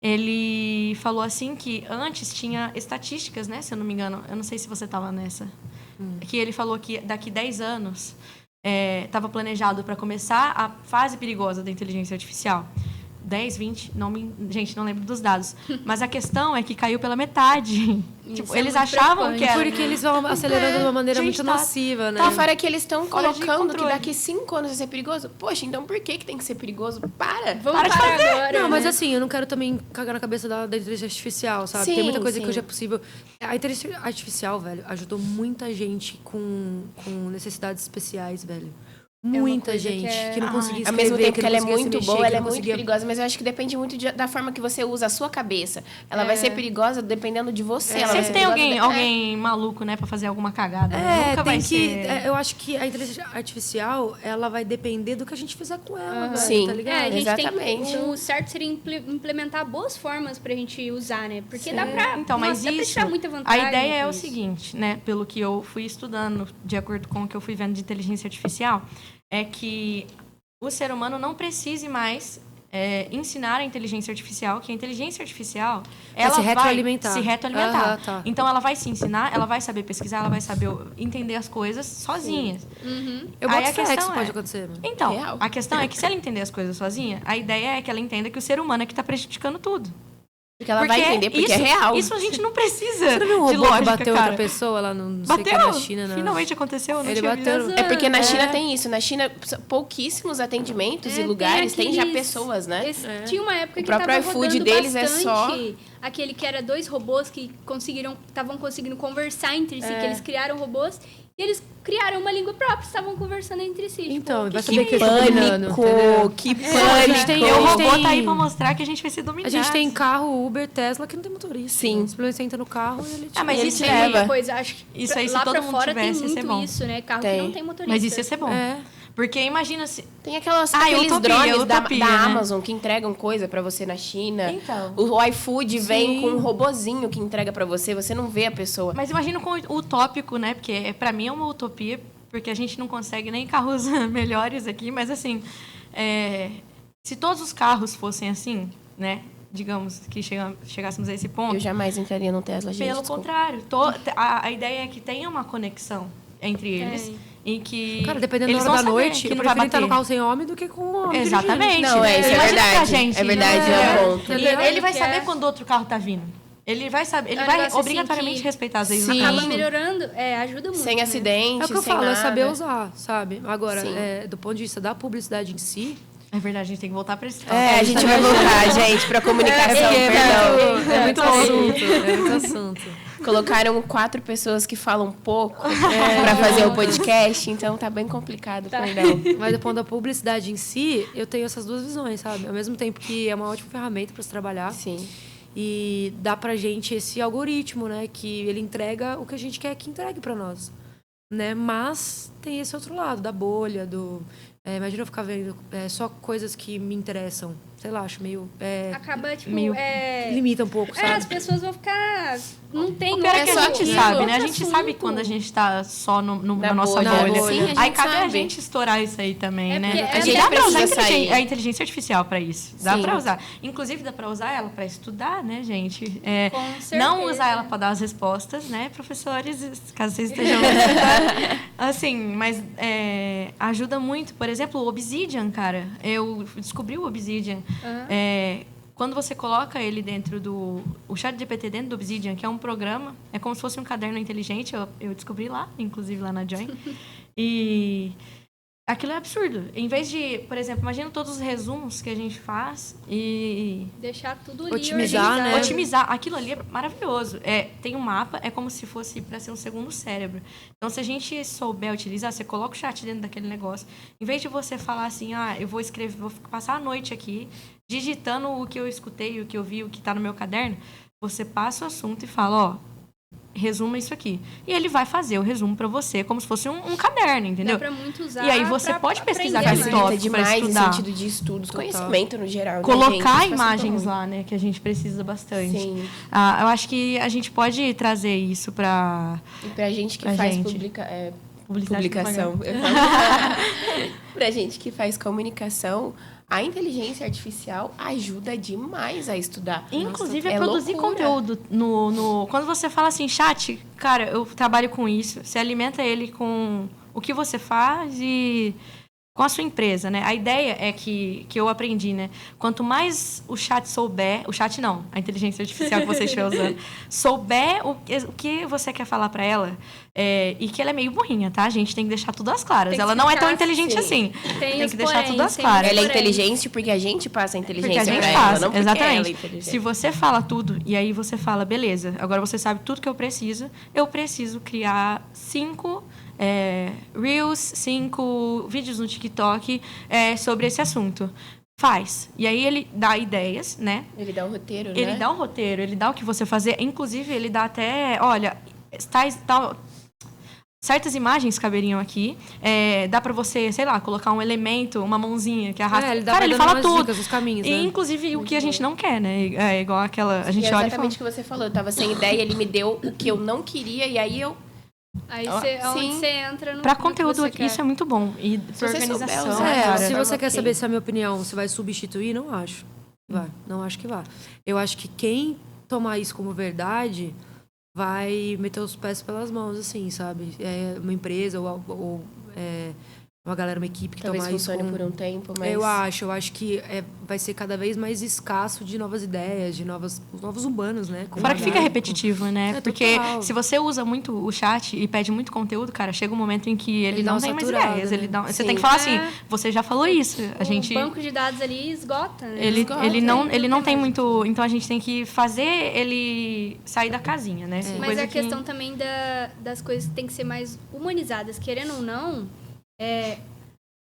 ele falou assim que antes tinha estatísticas, né, se eu não me engano, eu não sei se você estava nessa, que ele falou que daqui 10 anos estava planejado para começar a fase perigosa da inteligência artificial. 10, 20, gente, não lembro dos dados. Mas a questão é que caiu pela metade. Tipo, é eles muito achavam que era... Porque eles vão acelerando de uma maneira Gente, muito tá- nociva, né? Tá, fora que eles estão Fora de colocando que controle. daqui 5 anos vai ser perigoso. Poxa, então por que tem que ser perigoso? Para! Vamos Para de parar agora. Não, mas né? assim, eu não quero também cagar na cabeça da inteligência artificial, sabe? Sim, Tem muita coisa sim. que hoje é possível. A inteligência artificial, velho, ajudou muita gente com necessidades especiais, velho. Muita coisa gente que que não conseguia Ao escrever, mesmo tempo que que não ela é conseguia se muito mexer, boa, que ela é não muito conseguia... perigosa, mas eu acho que depende muito da forma que você usa a sua cabeça. Ela vai ser perigosa dependendo de você. Ela vai Sempre ser tem perigosa alguém maluco, né, pra fazer alguma cagada. Né? Nunca vai tem que... ser... eu acho que a inteligência artificial, ela vai depender do que a gente fizer com ela, velho, Sim. tá ligado? a gente Exatamente. o certo seria implementar boas formas pra gente usar, né? Porque dá pra... Então, mas dá pra isso, tirar muita a vantagem ideia é com o isso. seguinte, né? Pelo que eu fui estudando, de acordo com o que eu fui vendo de inteligência artificial, é que o ser humano não precise mais ensinar a inteligência artificial, que a inteligência artificial ela se vai retroalimentar. se retroalimentar. Aham, tá. Então, ela vai se ensinar, ela vai saber pesquisar, ela vai saber entender as coisas sozinha. Eu Aí boto a fé que questão isso é- pode acontecer, mano. Então, Real. a questão é que se ela entender as coisas sozinha, a ideia é que ela entenda que o ser humano é que está prejudicando tudo. Porque ela vai entender porque isso, é real. Isso a gente não precisa Você não viu um de robô lógica, que bateu cara. outra pessoa lá no... Não sei o que, Bateu? na China, não. Finalmente aconteceu, eu não Ele tinha bateu. visto. É porque na China tem isso. Na China, pouquíssimos atendimentos e lugares tem já pessoas, né? Tinha uma época O que próprio tava iFood rodando deles é bastante só- aquele que era 2 robôs que estavam conseguindo conversar entre si, que eles criaram robôs e eles criaram uma língua própria, estavam conversando entre si. Então, tipo, vai saber que eles estão dominando, entendeu? Que a pânico! gente tem- E o robô tem- tá aí pra mostrar que a gente vai ser dominado. A gente tem carro Uber, Tesla, que não tem motorista. Sim. Né? Simplesmente você entra no carro e ele te... Ah, mas Ele isso te aí... leva. Pois, acho que Isso aí, se lá todo pra mundo fora tivesse, tem ia ser muito bom. isso, né? Carro Tem. que não tem motorista. Mas isso ia ser bom. É. Porque imagina se... Tem Ah, aqueles utopia, drones da utopia, da né? Amazon que entregam coisa pra você na China. Então. O iFood vem Sim. com um robozinho que entrega pra você, você não vê a pessoa. Mas imagina com o utópico, né? Porque pra mim é uma utopia, porque a gente não consegue nem carros melhores aqui. Mas assim, se todos os carros fossem assim, né? Digamos que chegássemos a esse ponto. Eu jamais entraria no Tesla, gente. Pelo desculpa. contrário, a ideia é que tenha uma conexão entre eles. E que Cara, dependendo da eles hora da vão saber noite, que eu não vai prefiro estar no bater. carro sem homem do que com um homem Exatamente. Não, isso é Imagina verdade. pra gente, É verdade, né? é um ponto. E E ele vai que saber é- quando outro carro tá vindo. Ele vai saber, ele É um vai negócio assim obrigatoriamente que respeitar as leis do Sim. Acaba caminho. melhorando, ajuda muito. Sem né? acidente, É o que eu sem falo, nada. é saber usar, sabe? Agora, Sim. do ponto de vista da publicidade em si... É verdade, a gente tem que voltar pra esse A gente vai voltar, gente, pra comunicação, perdão. É muito assunto, é muito assunto. Colocaram 4 pessoas que falam pouco pra fazer o podcast, então tá bem complicado, perdão. Mas do ponto da publicidade em si, eu tenho essas duas visões, sabe? Ao mesmo tempo que é uma ótima ferramenta para se trabalhar. Sim. E dá pra gente esse algoritmo, né? Que ele entrega o que a gente quer que entregue pra nós. Né? Mas tem esse outro lado, da bolha, do... imagina eu ficar vendo só coisas que me interessam. Sei lá, acho meio... Acaba, tipo, Meio- limita um pouco, sabe? as pessoas vão ficar... Não tem... O pior é que É a só gente aquilo. sabe, né? A Outro gente assunto. sabe quando a gente tá só na Na nossa bolha. bolha. Na bolha. Sim, a Aí gente cabe a sabe. gente estourar isso aí também, É né? porque a gente Dá pra usar precisa sair. a inteligência artificial pra isso. Dá Sim. pra usar. Inclusive, dá pra usar ela pra estudar, né, gente? Com Não certeza. usar ela pra dar as respostas, né, professores? Caso vocês estejam escutando. Assim, mas ajuda muito. Por exemplo, o Obsidian, cara. Eu descobri o Obsidian. Quando você coloca ele dentro o ChatGPT dentro do Obsidian, que é um programa, é como se fosse um caderno inteligente, eu descobri lá, inclusive lá na Join. E aquilo é absurdo. Em vez de, por exemplo, imagina todos os resumos que a gente faz e Deixar tudo ali Otimizar, organizado. né? otimizar. Aquilo ali é maravilhoso. Tem um mapa, é como se fosse para ser um segundo cérebro. Então, se a gente souber utilizar, você coloca o chat dentro daquele negócio. Em vez de você falar assim, eu vou escrever, vou passar a noite aqui digitando o que eu escutei, o que eu vi, o que está no meu caderno, você passa o assunto e fala, resuma isso aqui. E ele vai fazer o resumo para você, como se fosse um caderno, entendeu? Dá pra muito usar. E aí você pra pode pesquisar aprender aquele mais. Facilita tópico pra demais em estudar. sentido de estudos, Total. conhecimento no geral. né, Colocar gente? Isso faz imagens tudo. lá, né? Que a gente precisa bastante. Sim. Eu acho que a gente pode trazer isso para E pra gente que Pra faz gente. publicação. Pra gente que faz comunicação, a inteligência artificial ajuda demais a estudar. Inclusive, Nossa, a produzir loucura. conteúdo. Quando você fala assim, chat, cara, eu trabalho com isso. Você alimenta ele com o que você faz e com a sua empresa, né? A ideia é que eu aprendi, né? Quanto mais o chat souber... O chat não, a inteligência artificial que você estiver usando. Souber o que você quer falar para ela. E que ela é meio burrinha, tá? A gente tem que deixar tudo às claras. Tem que Ela não é tão explicar, inteligente sim. assim. Tem os que deixar poréns, tudo às tem claras. Ela é Porém. inteligente porque a gente passa a Porque inteligência a gente pra ela, faz, não porque ela é exatamente. inteligente. Se você fala tudo e aí você fala, beleza, agora você sabe tudo que eu preciso criar 5 Reels, 5 vídeos no TikTok sobre esse assunto. Faz. E aí ele dá ideias, né? Ele dá o roteiro, né? Ele dá o roteiro, ele dá o que você fazer. Inclusive, ele dá até... Olha, certas imagens caberiam aqui. Dá pra você, sei lá, colocar um elemento, uma mãozinha que arrasta. Ele dá Cara, ele dando fala umas tudo. dicas, os caminhos, né? E, inclusive, o que a gente não quer, né? É igual aquela... A gente E é olha e exatamente o fala... que você falou. Eu tava sem ideia, ele me deu o que eu não queria e aí eu... Aí Sim. onde você entra no Pra no que conteúdo você aqui, quer. isso é muito bom. E pra você organização, souber usar, cara. Se forma você quer ok. saber se a minha opinião você vai substituir, não acho. Vai, não acho que vai. Eu acho que quem tomar isso como verdade vai meter os pés pelas mãos, assim, sabe? Uma empresa ou uma galera, uma equipe que Talvez tomar isso funcione como... por um tempo, mas... Eu acho que vai ser cada vez mais escasso de novas ideias, de novos humanos, né? Com Fora que fica radar, repetitivo, né? É, Porque total. se você usa muito o chat e pede muito conteúdo, cara, chega um momento em que ele dá não uma tem mais saturada, ideias. né? Você Sim. tem que falar assim, É. você já falou isso. A gente... O banco de dados ali esgota, né? Ele não tem mais. muito... Então, a gente tem que fazer ele sair da casinha, né? Mas Coisa é a questão também das coisas que tem que ser mais humanizadas. Querendo ou não,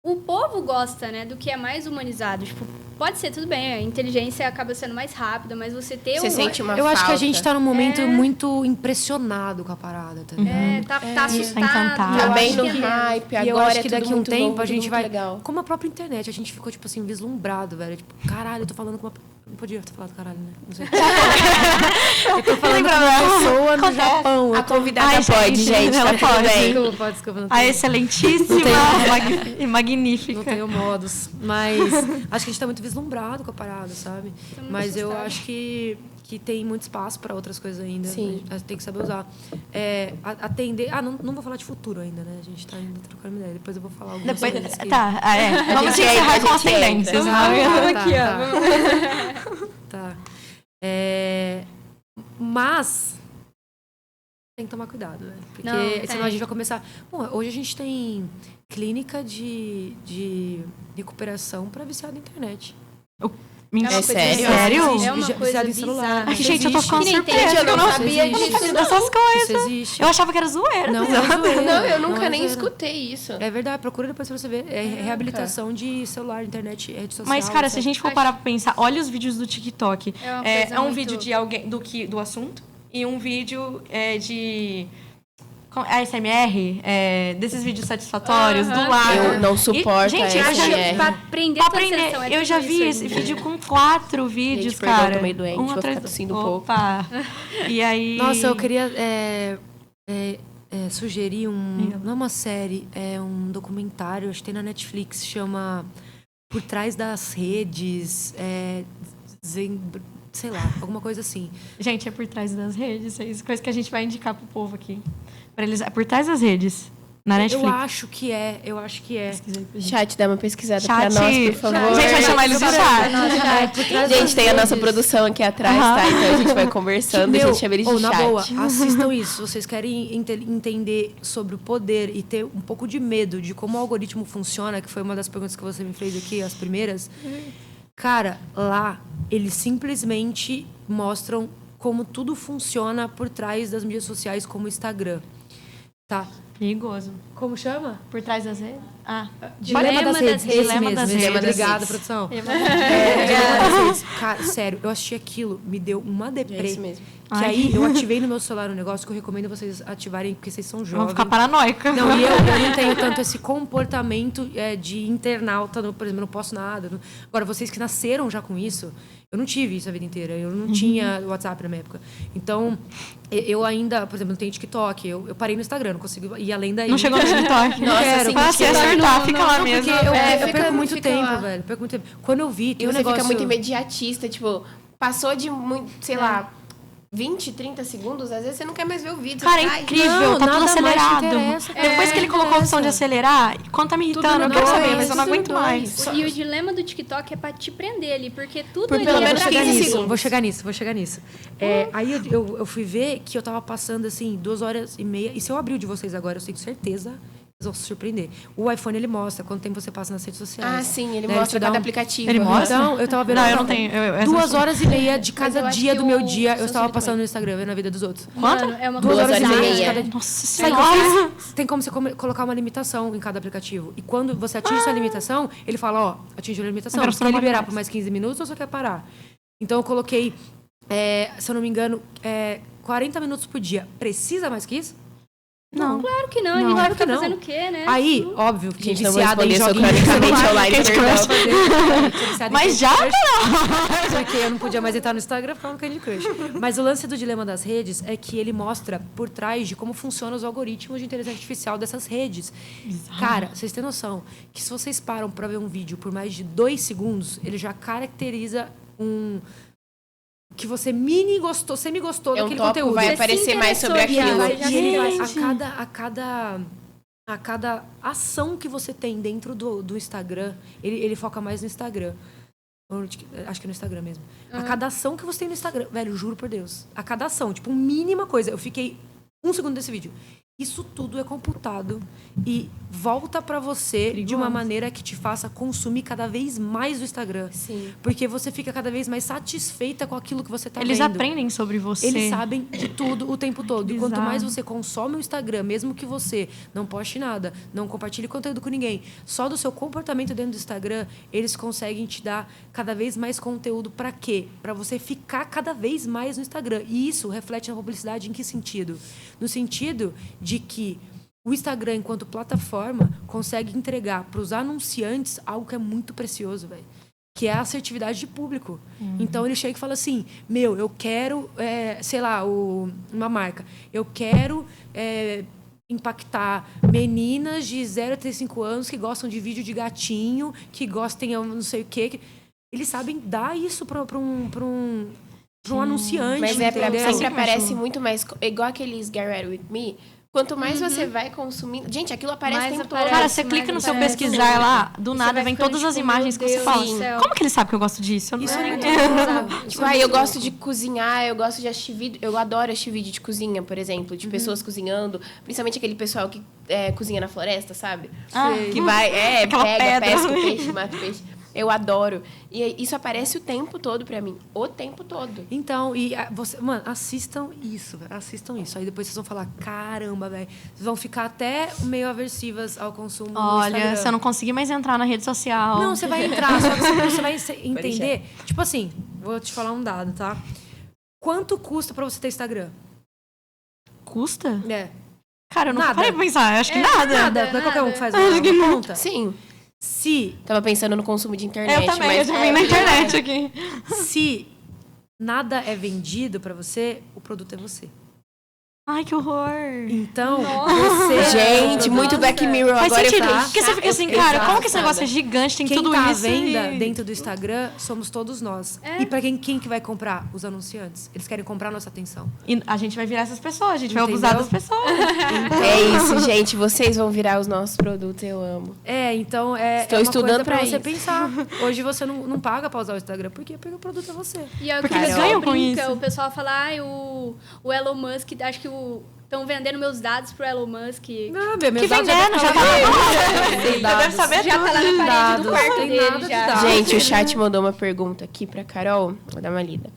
o povo gosta, né, do que é mais humanizado. Tipo, pode ser, tudo bem, a inteligência acaba sendo mais rápida, mas você ter Você sente uma Eu acho que a falta. gente tá num momento muito impressionado com a parada, tá ligado? tá Tá assustado. encantado. Tá Eu bem acho no que- hype, E eu agora acho é que tudo daqui a um muito tempo novo, a gente tudo vai... muito legal. Como a própria internet, a gente ficou, tipo assim, vislumbrado, velho. Tipo, caralho, eu tô falando com uma... Não podia ter falado caralho, né? Não sei. Eu tô falando com uma pessoa no Japão. A convidada Ai, pode, gente, ela tá tudo pode. bem. Desculpa. Não A tenho, excelentíssima e não magnífica. tenho modos. Mas acho que a gente tá muito vislumbrado com a parada, sabe? Tô muito Mas eu assustada. acho que tem muito espaço para outras coisas ainda. Sim. A gente tem que saber usar. Atender... não vou falar de futuro ainda, né? A gente tá ainda trocando ideia. Depois eu vou falar algumas Depois, coisas que... tá, vamos gente encerrar entra, com a as gente entra. tendências. Tá. Mas tem que tomar cuidado, né? Porque Não, senão a gente vai começar... Bom, hoje a gente tem clínica de recuperação para viciado na internet. Mentira. É sério? Sério? É uma coisa Viciado em celular. bizarra. Ai, gente, eu tô ficando Que nem tem, surpresa. eu não Eu sabia não disso, sabia dessas coisas. Isso existe. Eu achava que era zoeira. Não, é zoeira. Não, eu Não nunca é nem zoeira. escutei isso. É verdade, procura depois pra você ver. É reabilitação de celular, internet, rede social. Mas, cara, se a etc. gente for parar pra pensar, olha os vídeos do TikTok. É uma coisa um muito- vídeo de alguém do assunto e um vídeo de ASMR, desses vídeos satisfatórios, do lado. Eu não suporto gente, a eu já- ASMR. Pra prender Pra tua aprender, atenção, é eu já tudo vi isso esse hoje em vídeo dia. com 4 vídeos, perdão, cara. eu tô meio doente, vou atrás ficar tossindo um pouco. Opa! E aí... Nossa, eu queria sugerir não é uma série, é um documentário, acho que tem na Netflix, chama Por Trás das Redes, sei lá, alguma coisa assim. Gente, é por trás das redes, é isso, coisa que a gente vai indicar pro povo aqui. Pra eles, é por trás das redes, na Netflix. Eu acho que é. Pesquisa aí pra gente. Chat, dá uma pesquisada Chat. pra nós, por favor. Gente, vai chamar eles de chat. Por Trás Gente, das tem a nossa Redes. produção aqui atrás, tá? Então a gente vai conversando e a gente chama eles de na chat. boa, assistam isso. Se vocês querem entender sobre o poder e ter um pouco de medo de como o algoritmo funciona, que foi uma das perguntas que você me fez aqui, as primeiras. Cara, lá, eles simplesmente mostram como tudo funciona por trás das mídias sociais, como o Instagram. Tá? Perigoso. Como chama? Por trás das redes? Ah. Dilema das Redes. Esse Dilema mesmo, das esse Redes. mesmo. Obrigada, produção. Dilema das Redes. Cara, sério, eu assisti aquilo, me deu uma É deprê. isso mesmo. Que aí eu ativei no meu celular um negócio que eu recomendo vocês ativarem, porque vocês são Vão jovens. ficar paranoica. Não, e eu não tenho tanto esse comportamento de internauta, por exemplo, eu não posso nada. Agora, vocês que nasceram já com isso, eu não tive isso a vida inteira. Eu não tinha WhatsApp na minha época. Então, eu ainda, por exemplo, não tenho TikTok. Eu parei no Instagram, não consigo ir além daí. Não chegou no TikTok. Não quero. assim, Pra se TikTok acertar, fica lá Não, mesmo. porque eu fica- perco muito fica tempo, lá. velho. Perco muito tempo. Quando eu vi, E tem um você negócio... fica muito imediatista, tipo, passou de muito, sei lá, 20, 30 segundos, às vezes você não quer mais ver o vídeo. Cara, você é sai. incrível, Não, tá nada tudo mais te acelerado. interessa, cara. Depois que ele colocou a opção de acelerar, quando tá me irritando, eu no quero dois, saber, mas eu não tudo no aguento dois. mais. E o dilema do TikTok é pra te prender ali, porque tudo Por ali pelo é menos pra 15 ver. segundos. Vou chegar nisso. Aí eu fui ver que eu tava passando, assim, 2h30. E se eu abrir o de vocês agora, eu tenho certeza vão se surpreender. O iPhone, ele mostra quanto tempo você passa nas redes sociais. Ah, sim, ele né? mostra te dá cada um- aplicativo. Ele mostra? Então, eu tava vendo... Não, eu não tenho. Essa 2h30 de Mas cada eu acho dia que do meu o dia, eu Samsung estava também. passando no Instagram, vendo a vida dos outros. Mano, é uma 2h30. cada... Nossa Sabe o que senhora. eu fiz? Tem como você colocar uma limitação em cada aplicativo. E quando você atinge essa limitação, ele fala, ó, atingiu a limitação. Agora Você você quer não pode liberar mais. por mais 15 minutos ou você quer parar? Então, eu coloquei, se eu não me engano, 40 minutos por dia. Precisa mais que isso? Não. Claro que não, a Não, gente claro tá que não. fazendo o quê, né? Aí, óbvio, que Gente, não vou viciada em responder seu joguinhos. cronicamente online, Candy perdão. Crush. Mas já, Porque eu não podia mais entrar no Instagram, ficava no Candy Crush. Mas o lance do dilema das redes é que ele mostra por trás de como funcionam os algoritmos de inteligência artificial dessas redes. Cara, vocês têm noção que se vocês param para ver um vídeo por mais de 2 segundos, ele já caracteriza que você gostou, semi-gostou É um daquele tópico, conteúdo. vai Você aparecer se mais sobre interessou aquilo. já, E ele vai, Gente. a cada ação que você tem dentro do Instagram, ele foca mais no Instagram. Acho que é no Instagram mesmo. A cada ação que você tem no Instagram, velho, juro por Deus. A cada ação, tipo, mínima coisa. Eu fiquei 1 segundo desse vídeo. Isso tudo é computado e volta pra você de uma maneira que te faça consumir cada vez mais o Instagram. Sim. Porque você fica cada vez mais satisfeita com aquilo que você tá Eles vendo. aprendem sobre você. Eles sabem de tudo o tempo todo. E quanto bizarro. mais você consome o Instagram, mesmo que você não poste nada, não compartilhe conteúdo com ninguém, só do seu comportamento dentro do Instagram, eles conseguem te dar cada vez mais conteúdo para quê? Para você ficar cada vez mais no Instagram. E isso reflete na publicidade em que sentido? No sentido de que o Instagram, enquanto plataforma, consegue entregar para os anunciantes algo que é muito precioso, velho. Que é a assertividade de público. Então, ele chega e fala assim, eu quero, sei lá, uma marca. Eu quero impactar meninas de 0 a 35 anos que gostam de vídeo de gatinho, que gostem não sei o quê. Eles sabem dar isso para um anunciante. Mas entendeu? sempre aparece muito mais... Igual aqueles Get Ready With Me. Quanto mais você vai consumindo... Gente, aquilo aparece Mais o tempo todo. aparece. Cara, você Mas clica no seu aparece pesquisar lá, do Você nada vai vem ficando, todas as tipo, imagens que meu você Deus fala. do céu. Como que ele sabe que eu gosto disso? Eu não Isso sei. é muito bizarro. Tipo, eu gosto de cozinhar, eu gosto de assistir vídeo. Eu adoro assistir vídeo de cozinha, por exemplo. De pessoas cozinhando. Principalmente aquele pessoal que cozinha na floresta, sabe? Ah, Que vai, aquela pega, pedra. pesca o peixe, mata o peixe. Eu adoro. E isso aparece o tempo todo pra mim. O tempo todo. Então, mano, assistam isso, velho. Assistam isso. Aí depois vocês vão falar, caramba, velho. Vocês vão ficar até meio aversivas ao consumo no Olha, Instagram. se eu não conseguir mais entrar na rede social. Não, você vai entrar, só que você vai entender. Tipo assim, vou te falar um dado, tá? Quanto custa pra você ter Instagram? Custa? É. Cara, eu nunca Nada. parei pra pensar. Eu acho que nada. Nada. Não é qualquer um que faz Acho que uma não. conta. Sim. Se Tava pensando no consumo de internet. Eu também, mas eu já vi na internet aqui. Se nada é vendido pra você, o produto é você. Ai, que horror. Então, Nossa. você... Gente, muito Nossa. Black Mirror. Faz Agora sentido. eu fiquei Porque você fica assim, eu cara, fiquei como que esse passada. negócio é gigante, tem Quem tudo tá à isso? venda e- dentro do Instagram somos todos nós. É. E pra quem que vai comprar? Os anunciantes. Eles querem comprar nossa atenção. E a gente vai virar essas pessoas, a gente vai Entendeu? abusar das pessoas. É isso, gente. Vocês vão virar os nossos produtos, eu amo. Então Estou é uma estudando coisa pra pra você isso. pensar. Hoje você não paga pra usar o Instagram. Por quê? Porque o produto é você. E é o Porque que o eles pessoal ganham com brinca, isso. o pessoal fala, o Elon Musk, acho que estão vendendo meus dados pro Elon Musk. Não, Que vendendo, já tá lá. Tem Você dados. deve saber Já tudo. tá lá na parede Dados, do quarto tem dele, nada de já. dados. Gente, o chat mandou uma pergunta aqui pra Carol. Vou dar uma lida.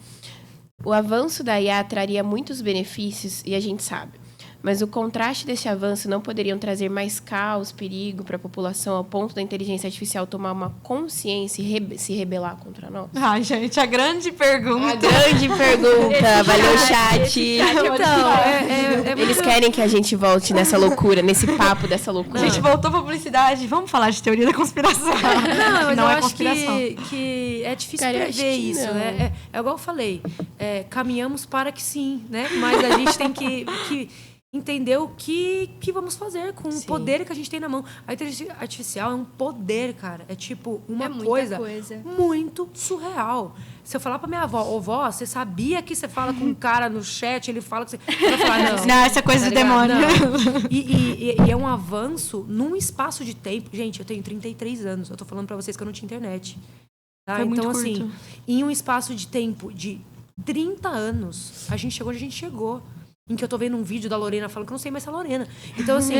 O avanço da IA traria muitos benefícios e a gente sabe. Mas o contraste desse avanço não poderiam trazer mais caos, perigo para a população ao ponto da inteligência artificial tomar uma consciência e se rebelar contra nós? Ai, gente, a grande pergunta. A grande pergunta. Valeu, chat. Então, Eles querem que a gente volte nessa loucura, nesse papo dessa A loucura. gente voltou pra publicidade. Vamos falar de teoria da conspiração. Não, mas não eu é acho conspiração. que é difícil Cara, eu acho prever que isso, não. né? É igual eu falei, caminhamos para que sim, né? Mas a gente tem que entender o que vamos fazer com Sim. o poder que a gente tem na mão. A inteligência artificial é um poder, cara. É tipo uma É muita coisa coisa. muito surreal. Se eu falar pra minha avó, ô vó, você sabia que você fala com um cara no chat, ele fala que você... Ela vai falar, não. Não, essa é coisa Tá do ligado? demônio. Não. E é um avanço num espaço de tempo. Gente, eu tenho 33 anos. Eu tô falando pra vocês que eu não tinha internet. Tá? Foi muito Então, curto. assim, em um espaço de tempo de 30 anos, a gente chegou onde a gente chegou. em que eu tô vendo um vídeo da Lorena falando que eu não sei mais se é a Lorena. Então, assim,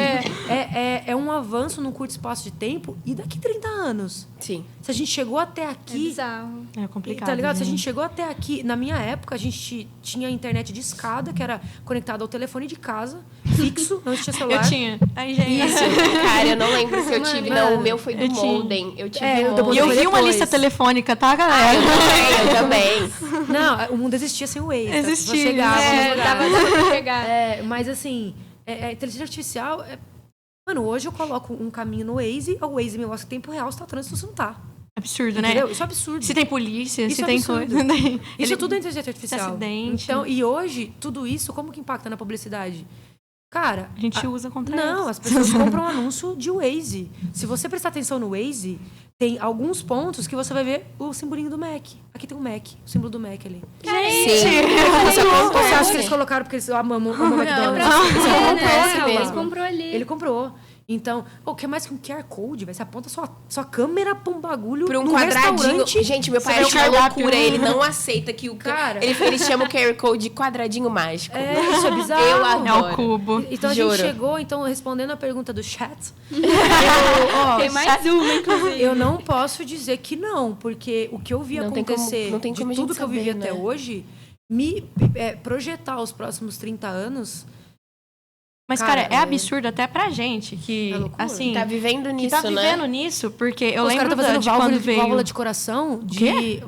é um avanço num curto espaço de tempo. E daqui 30 anos? Sim. Se a gente chegou até É aqui... bizarro. É complicado. Tá ligado? Se a né? gente chegou até aqui... Na minha época, a gente tinha internet de escada, que era conectada ao telefone de casa, fixo, não tinha celular. Eu tinha. Aí, gente. Isso, cara, eu não lembro se eu Mano, tive. mano, Não, o meu foi do eu tinha. modem. Eu tive É, o do modem. E eu Foi vi uma depois. lista telefônica, tá, galera? Eu também. Não, o mundo existia sem o Waze. tá? Existia, Você chegava, né? nos Dava lugares. pra chegar. Mas assim, inteligência artificial... Mano, hoje eu coloco um caminho no Waze, o Waze me mostra em tempo real se tá trânsito ou se não tá. Absurdo, né? Entendeu? Isso é absurdo. Se tem polícia, Isso se é tem absurdo. coisa. Isso tudo é inteligência artificial. acidente. Então, e hoje, tudo isso, como que impacta na publicidade? Cara... A gente usa contra Não, eles. as pessoas compram um anúncio de Waze. Se você prestar atenção no Waze, tem alguns pontos que você vai ver o simbolinho do Mac. Aqui tem um Mac, o símbolo do Mac ali. Gente! Isso Você acha que acontece. eles colocaram porque eles amam o Dá McDonald's? pra Eles ver, compraram né? aquilo lá. Eles comprou ali. Ele comprou. Então, o que é mais que um QR Code? Você aponta sua câmera pra um bagulho Por um num quadradinho. restaurante. Gente, meu pai Você vê o acha uma cardápio. loucura. Ele não aceita que o... Cara. Ele chama o QR Code de quadradinho mágico. Isso é bizarro. Eu É adoro. o cubo. Então a Juro. gente chegou, então, respondendo a pergunta do chat, Tem mais uma, inclusive. eu não posso dizer que não, porque o que eu vi Não tem como- acontecer não tem de como a tudo gente que eu vivi saber, até né? hoje, projetar os próximos 30 anos, Mas, Cara, cara, é absurdo até pra gente que, É loucura. assim... Tá vivendo que nisso, tá né? vivendo nisso, porque eu os lembro caras estão fazendo de quando veio... válvula de coração, Quê?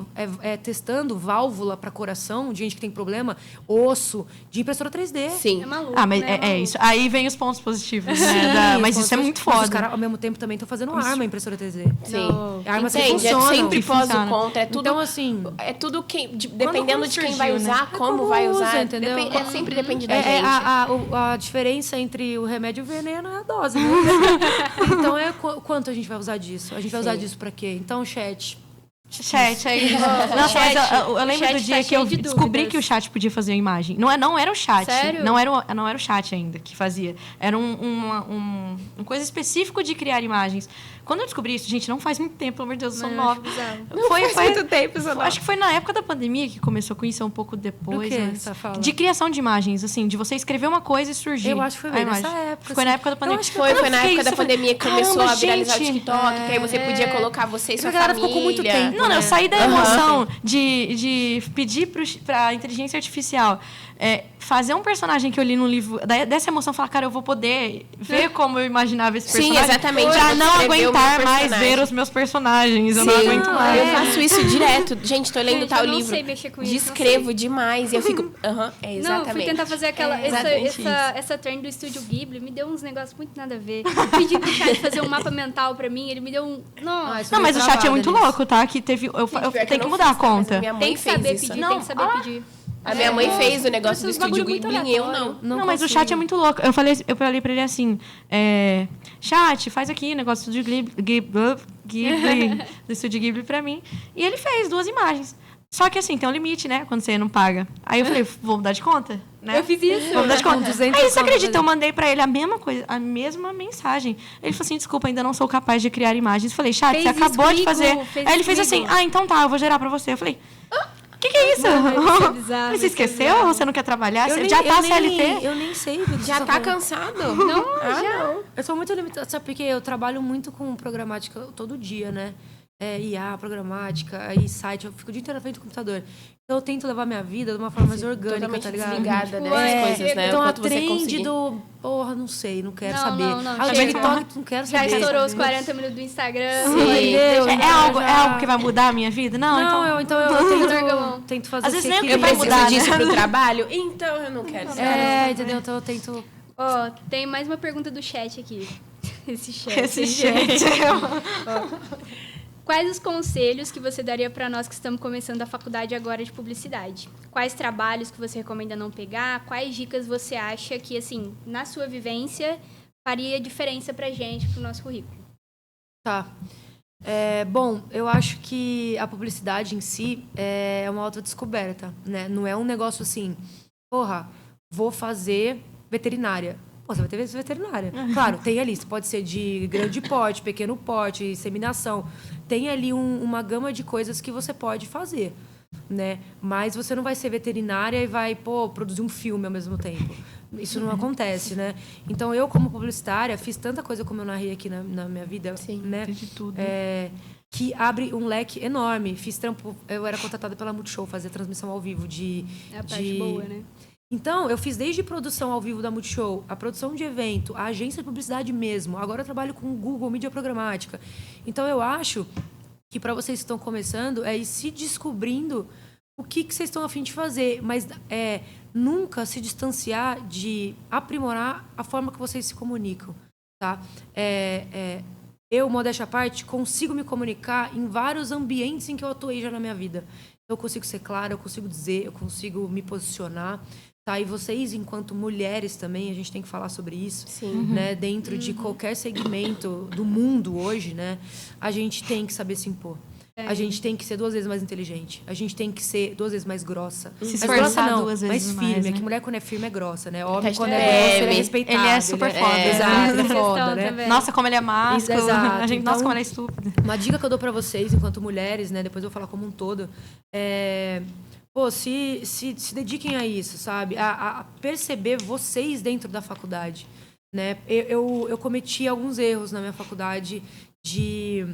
testando válvula para coração, de gente que tem problema, osso, de impressora 3D. Sim. É maluco, Ah, mas né? é isso. Aí vem os pontos positivos, né? Mas isso é muito Mas os foda. caras, ao mesmo tempo, também estão fazendo arma impressora 3D. Sim. Não. Armas que Entende? É funcionam. sempre Que pós funciona. o contra. É tudo, Então, assim... é tudo dependendo de quem vai surgiu, né? usar, como vai usa, usar. entendeu? Sempre depende da gente. A diferença entre o remédio e o veneno é a dose, né? Então, quanto a gente vai usar disso? A gente vai usar disso pra quê? Então, chat... Chat aí. Não, chat. mas eu O lembro chat do tá dia que cheio eu de descobri dúvidas. que o chat podia fazer a imagem. Não era o chat. Sério? Não era o chat ainda que fazia. Era uma coisa específica de criar imagens. Quando eu descobri isso, gente, não faz muito tempo, pelo amor de Deus, eu sou Mano, eu nova. acho bizarro. Não faz muito tempo, isso não. Acho que foi na época da pandemia que começou com isso, um pouco depois. Do que antes. você fala? De criação de imagens, assim, de você escrever uma coisa e surgir. Eu acho que foi a bem imagem. nessa época. Foi na assim. época da Eu pandemia. acho que Foi Quando eu na fiquei época da isso, eu falei, pandemia que começou "Caramba, a viralizar o gente." TikTok, que aí você podia colocar você e sua a galera família. ficou com muito tempo. Não, né? eu saí da Aham. emoção de pedir pra inteligência artificial fazer um personagem que eu li no livro, dessa emoção, falar, cara, eu vou poder ver como eu imaginava esse Sim, personagem. exatamente. Pra Eu não escrever o meu aguentar mais personagem. ver os meus personagens. Eu não Sim, aguento mais. eu faço isso direto. Gente, tô lendo Gente, tal eu não livro. sei mexer com isso, não Descrevo demais. E eu fico. Aham, Não, fui tentar fazer exatamente essa trend do Estúdio Ghibli, me deu uns negócios muito nada a ver. Pedi pro chat fazer um mapa mental pra mim, ele me deu um... Nossa, isso Não, mas o chat é travada muito nisso. louco, tá? Que teve. Eu Pior que tenho eu que não mudar a fiz, tá? Mas conta. minha mãe tem que fez saber isso. pedir, Não, tem que saber pedir. A minha mãe fez o negócio do Esses Estúdio bagulho muito Ghibli e eu aleatório. não. Não, mas o consigo. chat é muito louco. Eu falei pra ele assim: chat, faz aqui negócio do Ghibli, do Estúdio Ghibli pra mim. E ele fez 2 imagens. Só que assim, tem um limite, né? Quando você não paga. Aí eu falei, vou mudar de conta, né? Eu fiz isso. Vou mudar de conta. Com 200 Aí você contas, acredita, né? eu mandei pra ele a mesma coisa, a mesma mensagem. Ele falou assim, desculpa, ainda não sou capaz de criar imagens. Eu falei, chat, Fez você acabou isso de fazer. comigo, fez Aí ele isso fez assim, comigo. então tá, eu vou gerar pra você. Eu falei, o que é isso? Isso é bizarro, Você isso é esqueceu? bizarro. Você não quer trabalhar? Eu Você nem- já tá eu nem- CLT? Eu nem sei. do que Já você tá falando. cansado? Não, já. Não. Eu sou muito limitada, sabe? Porque eu trabalho muito com programática todo dia, né? IA, programática, aí site, eu fico o dia inteiro na frente do computador. Então eu tento levar minha vida de uma forma mais orgânica, Totalmente tá ligado? desligada, né? Tipo, Das coisas, né? Então O a quanto você trend conseguir. do... Porra, não sei, não quero Não, saber. não, Ah, o chega. TikTok, não quero já saber. estourou os 40 minutos do Instagram. Sim. Entendeu? É algo que vai mudar a minha vida? Não, Não, então... eu Larga a mão. tento fazer Às vezes esse nem Eu vai equilíbrio. preciso mudar, disso né? pro trabalho? Então eu não quero isso. Entendeu? Então eu tento... Ó, tem mais uma pergunta do chat aqui. Esse chat. Esse chat. Quais os conselhos que você daria para nós que estamos começando a faculdade agora de publicidade? Quais trabalhos que você recomenda não pegar? Quais dicas você acha que, assim, na sua vivência, faria diferença pra gente, pro nosso currículo? Tá. Bom, eu acho que a publicidade em si é uma autodescoberta, né? Não é um negócio assim, porra, vou fazer veterinária. Pô, você vai ter veterinária. Claro, tem ali, pode ser de grande porte, pequeno porte, inseminação. Tem ali uma gama de coisas que você pode fazer. né? Mas você não vai ser veterinária e vai, produzir um filme ao mesmo tempo. Isso não acontece, né? Então, eu, como publicitária, fiz tanta coisa como eu narrei aqui na minha vida, né? De tudo. Que abre um leque enorme. Fiz trampo... Eu era contratada pela Multishow, fazer transmissão ao vivo É a parte boa, né? Então, eu fiz desde produção ao vivo da Multishow, a produção de evento, a agência de publicidade mesmo. Agora eu trabalho com Google, mídia programática. Então, eu acho que para vocês que estão começando, é ir se descobrindo o que vocês estão a fim de fazer. Mas nunca se distanciar de aprimorar a forma que vocês se comunicam, tá? Eu, modéstia à parte, consigo me comunicar em vários ambientes em que eu atuei já na minha vida. Eu consigo ser clara, eu consigo dizer, eu consigo me posicionar. Tá? E vocês, enquanto mulheres também, a gente tem que falar sobre isso. Sim. Né? Dentro de qualquer segmento do mundo hoje, né? A gente tem que saber se impor. A gente tem que ser 2 vezes mais inteligente. A gente tem que ser 2 vezes mais grossa. Se Mas esforçar grossa não, 2 mais vezes firme. mais, né? É que mulher, quando é firme, é grossa, né? Homem, Hashtag quando é grosso, ele é M. respeitado. Ele é super foda. Exato, ele é Questão foda, né? também. Nossa, como ele é másculo. Exato. A gente, Então, nossa, como ele é estúpido. Uma dica que eu dou pra vocês, enquanto mulheres, né? Depois eu vou falar como um todo. Se dediquem a isso, sabe? A perceber vocês dentro da faculdade, né? Eu cometi alguns erros na minha faculdade de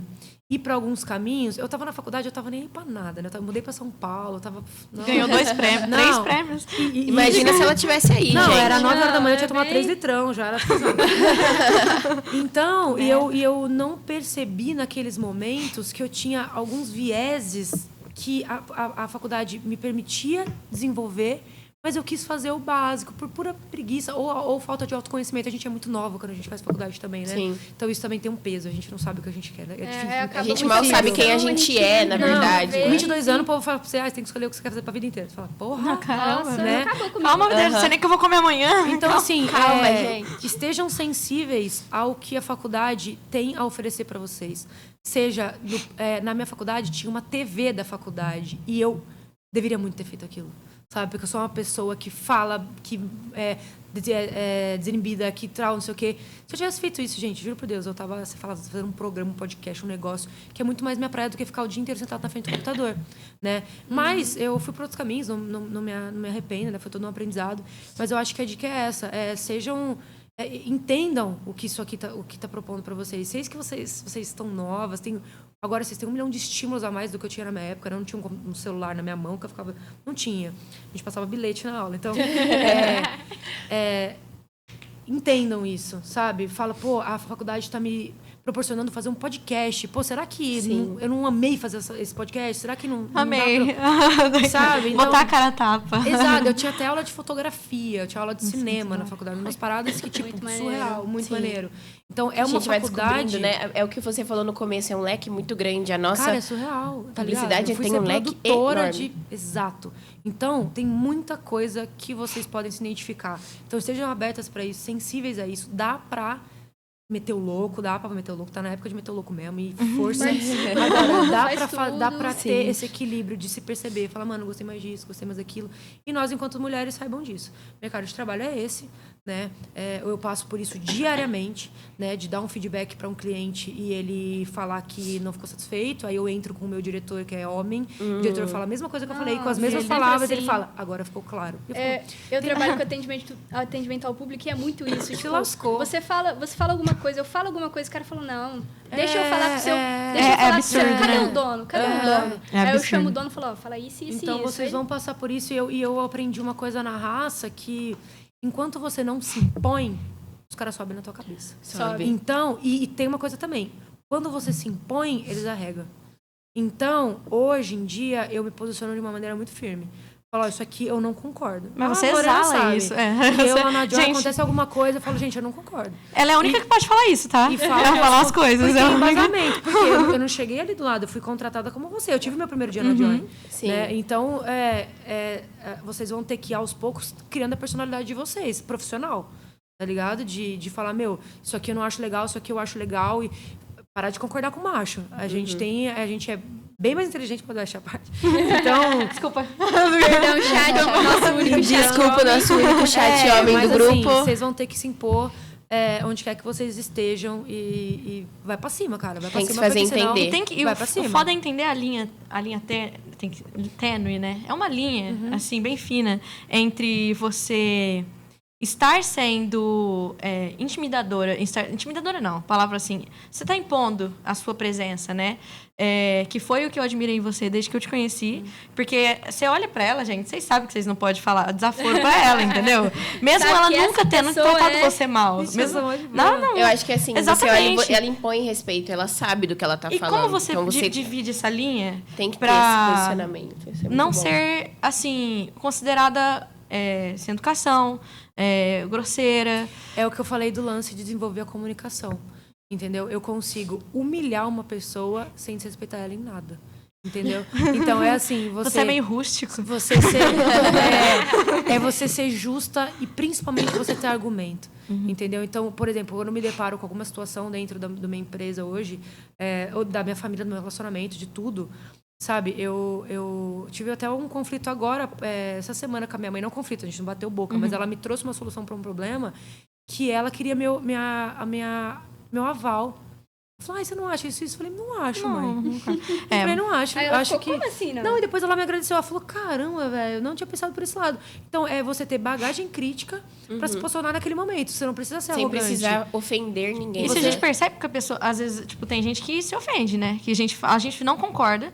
ir para alguns caminhos. Eu tava na faculdade, eu tava nem aí pra nada, né? Eu mudei pra São Paulo, eu tava... Ganhou 2 prêmios, 3 prêmios. Imagina se ela tivesse aí, Não, gente. era 9 horas da manhã, eu tinha Não, tomado é 3 bem- litrão, já era... Então, e eu não percebi naqueles momentos que eu tinha alguns vieses que a faculdade me permitia desenvolver, mas eu quis fazer o básico, por pura preguiça ou falta de autoconhecimento. A gente é muito nova quando a gente faz faculdade também, né? Sim. Então isso também tem um peso, a gente não sabe o que a gente quer, né? A gente mal sabe quem a gente é, na Não, verdade. Com 22 anos, o povo fala pra você, você tem que escolher o que você quer fazer pra vida inteira. Você fala, porra, Caramba, Nossa, né? acabou comigo. Calma, meu Deus, não sei nem o que eu vou comer amanhã. Então, assim, calma, gente. estejam sensíveis ao que a faculdade tem a oferecer para vocês. Seja, na minha faculdade, tinha uma TV da faculdade e eu deveria muito ter feito aquilo, sabe? Porque eu sou uma pessoa que fala, que desinibida, que não sei o quê. Se eu tivesse feito isso, gente, juro por Deus, eu tava fazendo um programa, um podcast, um negócio que é muito mais minha praia do que ficar o dia inteiro sentado na frente do computador, né? Mas eu fui para outros caminhos, não me arrependo, né? Foi todo um aprendizado. Mas eu acho que a dica é essa, sejam... entendam o que isso aqui tá propondo para vocês. Sei que vocês estão novas, agora vocês têm 1 milhão de estímulos a mais do que eu tinha na minha época. Eu não tinha um celular na minha mão que eu ficava... Não tinha. A gente passava bilhete na aula. Então, entendam isso, sabe? Fala, a faculdade está me proporcionando fazer um podcast. Será que eu não amei fazer esse podcast? Será que não... Amei. Sabe? Então, Botar a cara a tapa. Exato, eu tinha até aula de fotografia, eu tinha aula de cinema na faculdade, umas paradas que, tipo, Muito surreal, maneiro. muito Sim. maneiro. Então, A uma gente vai faculdade... descobrindo, né? É o que você falou no começo, é um leque muito grande. A nossa Cara, é surreal. Tá publicidade ligado? Eu fui tem ser um leque produtora enorme. Exato. Então, tem muita coisa que vocês podem se identificar. Então, estejam abertas para isso, sensíveis a isso. Dá pra meter o louco, tá na época de meter o louco mesmo, e força. Agora, dá pra tudo. ter esse equilíbrio de se perceber, falar, mano, gostei mais disso, gostei mais daquilo. E nós, enquanto mulheres, saibam disso. Mercado de trabalho é esse, né? Eu passo por isso diariamente, né? De dar um feedback para um cliente e ele falar que não ficou satisfeito, aí eu entro com o meu diretor, que é homem, o diretor fala a mesma coisa que eu falei, com as mesmas ele palavras, sempre ele assim. fala, agora ficou claro. Eu trabalho com atendimento ao público e é muito isso. Se Tipo, lascou. Você fala alguma coisa, eu falo alguma coisa, o cara falou, não, deixa eu falar pro seu. Deixa é eu falar pro seu. absurdo, Cadê né? o dono? Cadê o dono? É Aí eu absurdo. chamo o dono e falo, fala isso, isso, Então, isso. vocês Aí vão passar por isso. E eu aprendi uma coisa na raça que, enquanto você não se impõe, os caras sobem na tua cabeça. Sobe. Então, e tem uma coisa também. Quando você se impõe, eles arregam. Então, hoje em dia, eu me posiciono de uma maneira muito firme. Falo, isso aqui eu não concordo. Mas você a Lorena exala sabe. isso. E eu, lá na Joy, Gente, acontece alguma coisa, eu falo, gente, eu não concordo. ela é a única que pode falar isso, tá? E fala, Ela falar as coisas. Porque Ela tem não fica- embasamento. Porque eu não cheguei ali do lado, eu fui contratada como você. Eu tive meu primeiro dia na Joy. Sim. Né? Então, vocês vão ter que ir aos poucos criando a personalidade de vocês, profissional. Tá ligado? De falar, isso aqui eu não acho legal, isso aqui eu acho legal. E parar de concordar com o macho. A gente é bem mais inteligente pra deixar a parte. Então, Desculpa. Perdão, chat, nosso único chat. Desculpa o nosso único chat homem mas do grupo. assim, vocês vão ter que se impor onde quer que vocês estejam e vai pra cima, cara. Vai pra Tem que cima se fazer porque senão entender. Tem que, vai pra cima. o foda é entender a linha tem que tênue, né? É uma linha, assim, bem fina, entre você estar sendo intimidadora... Intimidadora não, palavra assim... Você tá impondo a sua presença, né? Que foi o que eu admirei em você desde que eu te conheci. Porque você olha pra ela, gente, vocês sabem que vocês não podem falar desaforo pra ela, entendeu? Mesmo Sabe ela nunca tendo tratado você mal. Mesmo... Não, Eu acho que assim, exatamente. ela impõe respeito, ela sabe do que ela tá E falando. como você, então você divide essa linha tem que ter pra esse posicionamento. Isso é muito não bom. ser, assim, considerada sem educação, grosseira. É o que eu falei do lance de desenvolver a comunicação. Entendeu? Eu consigo humilhar uma pessoa sem desrespeitar ela em nada. Entendeu? Então é assim, Você é meio rústico. Você ser, você ser justa e principalmente você ter argumento. Entendeu? Então, por exemplo, eu não me deparo com alguma situação dentro da minha empresa hoje, ou da minha família, do meu relacionamento, de tudo. Sabe, eu tive até um conflito agora, essa semana com a minha mãe. Não conflito, a gente não bateu boca, mas ela me trouxe uma solução para um problema que ela queria meu aval. Falei, você não acha isso? Eu falei, não acho, mãe. Eu falei, não acho. Aí Eu ela acho ficou, que... como assim, não? Não, e depois ela me agradeceu. Ela falou, caramba, velho, eu não tinha pensado por esse lado. Então, é você ter bagagem crítica pra se posicionar naquele momento. Você não precisa ser Sem arrogante. precisar ofender ninguém. E se a gente percebe que a pessoa, às vezes, tipo, tem gente que se ofende, né? Que a gente não concorda,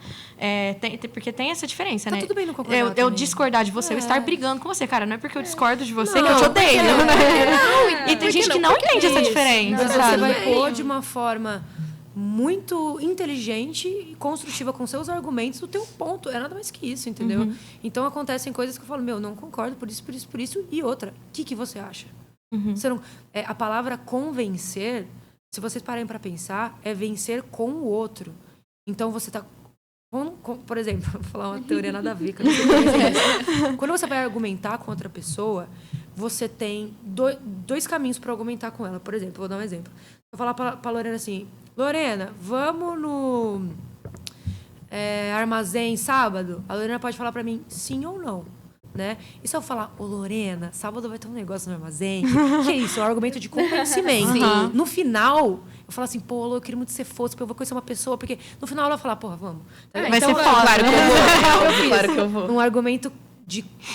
porque tem essa diferença, Tá né? tudo bem não concordar Eu também. discordar de você, eu estar brigando com você. Cara, não é porque eu discordo de você Não, que eu te odeio, né? E tem Por que gente que não? não entende essa diferença, Mas você sabe? vai pôr de uma forma muito inteligente e construtiva com seus argumentos o teu ponto. É nada mais que isso, entendeu? Então, acontecem coisas que eu falo, não concordo por isso, por isso, por isso. E outra, o que você acha? Você não, a palavra convencer, se vocês pararem para pensar, é vencer com o outro. Então, você tá... por exemplo, vou falar uma teoria nada a ver. Que eu não sei isso. Quando você vai argumentar com outra pessoa, você tem dois caminhos para argumentar com ela. Por exemplo, vou dar um exemplo. Vou falar para Lorena assim, Lorena, vamos no armazém sábado? A Lorena pode falar para mim sim ou não. Né? E se eu falar, Lorena, sábado vai ter um negócio no armazém. Que é isso? É um argumento de convencimento. No final, eu falo assim, eu queria muito que você fosse, porque eu vou conhecer uma pessoa, porque no final ela vai falar, vamos. Vai ser foda, Claro que né? eu vou. Claro que eu vou. Um argumento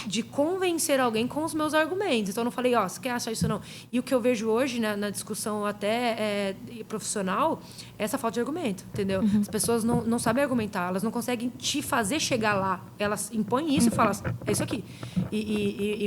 de convencer alguém com os meus argumentos. Então, eu não falei, você quer achar isso ou não? E o que eu vejo hoje, na discussão até profissional, é essa falta de argumento, entendeu? As pessoas não sabem argumentar, elas não conseguem te fazer chegar lá. Elas impõem isso e falam, é isso aqui. E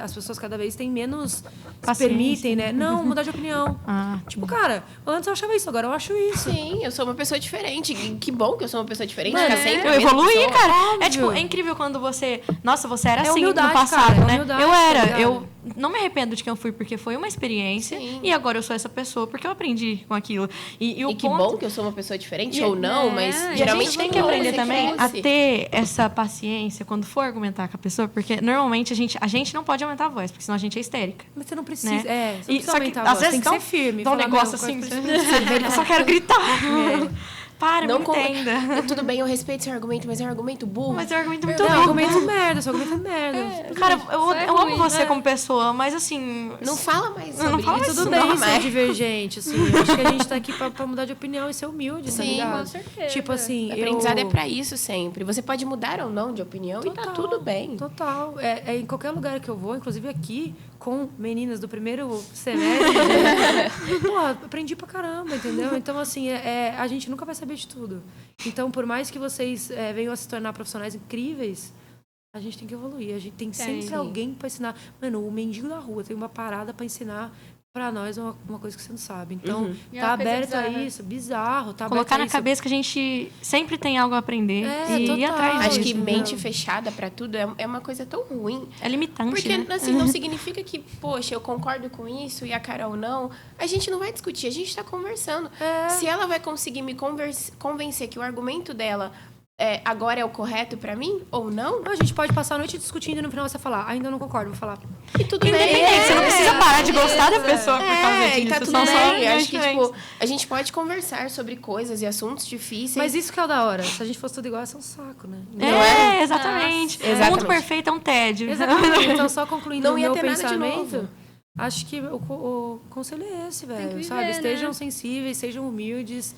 as pessoas cada vez têm menos... Paciência. Permitem, né? Não, mudar de opinião. Tipo, Cara, antes eu achava isso, agora eu acho isso. Sim, eu sou uma pessoa diferente. E que bom que eu sou uma pessoa diferente. Mano, Ficar sempre a eu mesma evoluí, pessoa. cara. Óbvio. É incrível quando você... Nossa, você era É assim humildade, no passado, cara, é né? humildade, Eu tá era. ligado? Eu não me arrependo de quem eu fui, porque foi uma experiência. Sim. E agora eu sou essa pessoa, porque eu aprendi com aquilo. E o E que ponto... bom que eu sou uma pessoa diferente ou não, mas E a geralmente gente tem não que aprender você também fosse. a ter essa paciência quando for argumentar com a pessoa, porque normalmente a gente não pode aumentar a voz, porque senão a gente é histérica. Mas você não precisa. Né? Você não precisa só que aumentar a às voz, vezes tem que ser firme. dá um falar, negócio meu, assim, coisa eu só quero gritar. Para, Não me com- entenda. Tudo bem, eu respeito seu argumento, mas é um argumento burro. Mas é um argumento muito Não, ruim. argumento merda, seu argumento é merda. Cara, eu amo ruim, você como pessoa, mas assim... Não fala mais Não sobre fala isso. mais Tudo isso, bem não, ser mas... divergente, assim. Eu acho que a gente tá aqui pra mudar de opinião e ser humilde, tá Sim, ligado? com certeza. Tipo assim, O aprendizado é pra isso sempre. Você pode mudar ou não de opinião e tá tudo bem. Total. Em qualquer lugar que eu vou, inclusive aqui, com meninas do primeiro semestre, aprendi pra caramba, entendeu? Então, assim, a gente nunca vai saber de tudo. Então, por mais que vocês venham a se tornar profissionais incríveis, a gente tem que evoluir. A gente tem sempre sim. alguém pra ensinar. Mano, o mendigo da rua tem uma parada pra ensinar pra nós uma coisa que você não sabe. Então, E é tá uma coisa aberto a bizarra. isso, bizarro. Tá Colocar aberto a na isso. cabeça que a gente sempre tem algo a aprender e ir total. atrás Acho disso. que Não. mente fechada pra tudo é uma coisa tão ruim. É limitante, Porque, né? assim, não significa que, poxa, eu concordo com isso e a Carol não. A gente não vai discutir, a gente tá conversando. Se ela vai conseguir me convencer que o argumento dela agora é o correto pra mim ou não, A gente pode passar a noite discutindo e no final você falar, ainda não concordo, vou falar. e tudo bem. Independente, você não precisa parar de gostar da pessoa por causa E disso. tá tudo são só bem. Eu acho que, diferentes. tipo, a gente pode conversar sobre coisas e assuntos difíceis. Mas isso que é o da hora. Se a gente fosse tudo igual, ia ser um saco, né? Exatamente. Nossa. O mundo Exatamente. perfeito é um tédio. Exatamente. Então, só concluindo Não o ia meu ter nada de pensamento, novo. acho que o conselho é esse, velho. viver, Sabe? né? Estejam sensíveis, sejam humildes.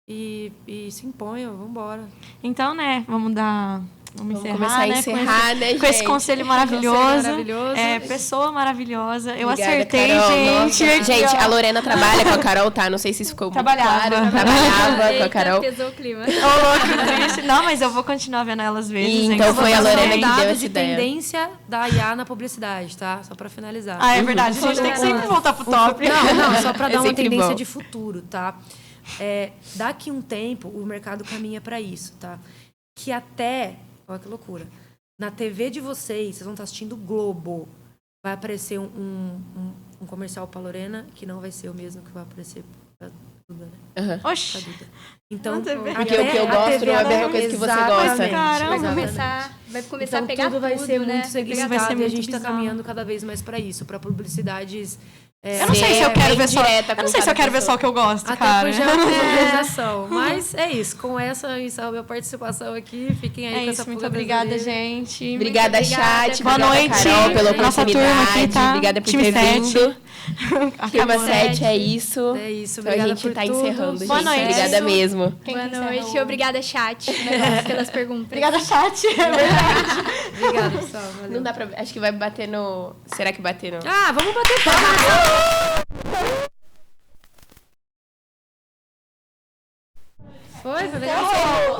e se imponham, vamos embora. Então, né, vamos encerrar, começar a né, encerrar, né, com esse gente? conselho maravilhoso. maravilhoso. Pessoa maravilhosa. Eu Obrigada, acertei, Carol. gente. Nossa. Aqui, Gente, ó. a Lorena trabalha com a Carol, tá? Não sei se isso ficou muito Trabalhava. claro. Trabalhava com a Eita, Carol. pesou o clima. Ô, louco, que triste. Não, mas eu vou continuar vendo ela às vezes. E hein, então que eu vou foi a fazer. Lorena que deu Dados essa de ideia. tendência da IA na publicidade, tá? Só pra finalizar. Ah, é verdade. A gente tem que sempre voltar pro top. Não, só para É dar uma sempre tendência bom. de futuro, tá? Daqui um tempo, o mercado caminha para isso, tá? Que até, olha que loucura, na TV de vocês vão estar assistindo Globo, vai aparecer um comercial para Lorena, que não vai ser o mesmo que vai aparecer para Duda, né? Aham. Pra Oxi. Duda. Então, Na TV. Porque o que eu gosto não é a mesma coisa que você gosta. Exatamente, Caramba. Vai começar então, a pegar tudo vai ser né? muito Isso vai ser segmentado e a muito gente está bizarro. caminhando cada vez mais para isso, para publicidades. Eu não sei se eu Ser quero bem ver só. direta Eu não com sei se eu cada quero ver só o que eu gosto, Até cara. por geolocalização. Mas é isso. Com essa minha participação aqui, fiquem aí É com isso, essa muito pulga obrigada, atrás da orelha. gente. Obrigada, Muito obrigada. chat. Boa Obrigada, noite. Carol, pela Nossa turma oportunidade. aqui, tá? Obrigada por Time ter 7. vindo. Turma Acabou, né? 7 é isso. É isso. Então a Obrigada gente por tá tudo. encerrando, gente. Boa noite. Obrigada mesmo. Boa noite. Obrigada, chat, pelas perguntas. Obrigada, chat. É verdade. Obrigada, pessoal. Valeu. Não dá pra... Acho que vai bater no... Será que bater no... Ah, vamos bater palma. Foi legal.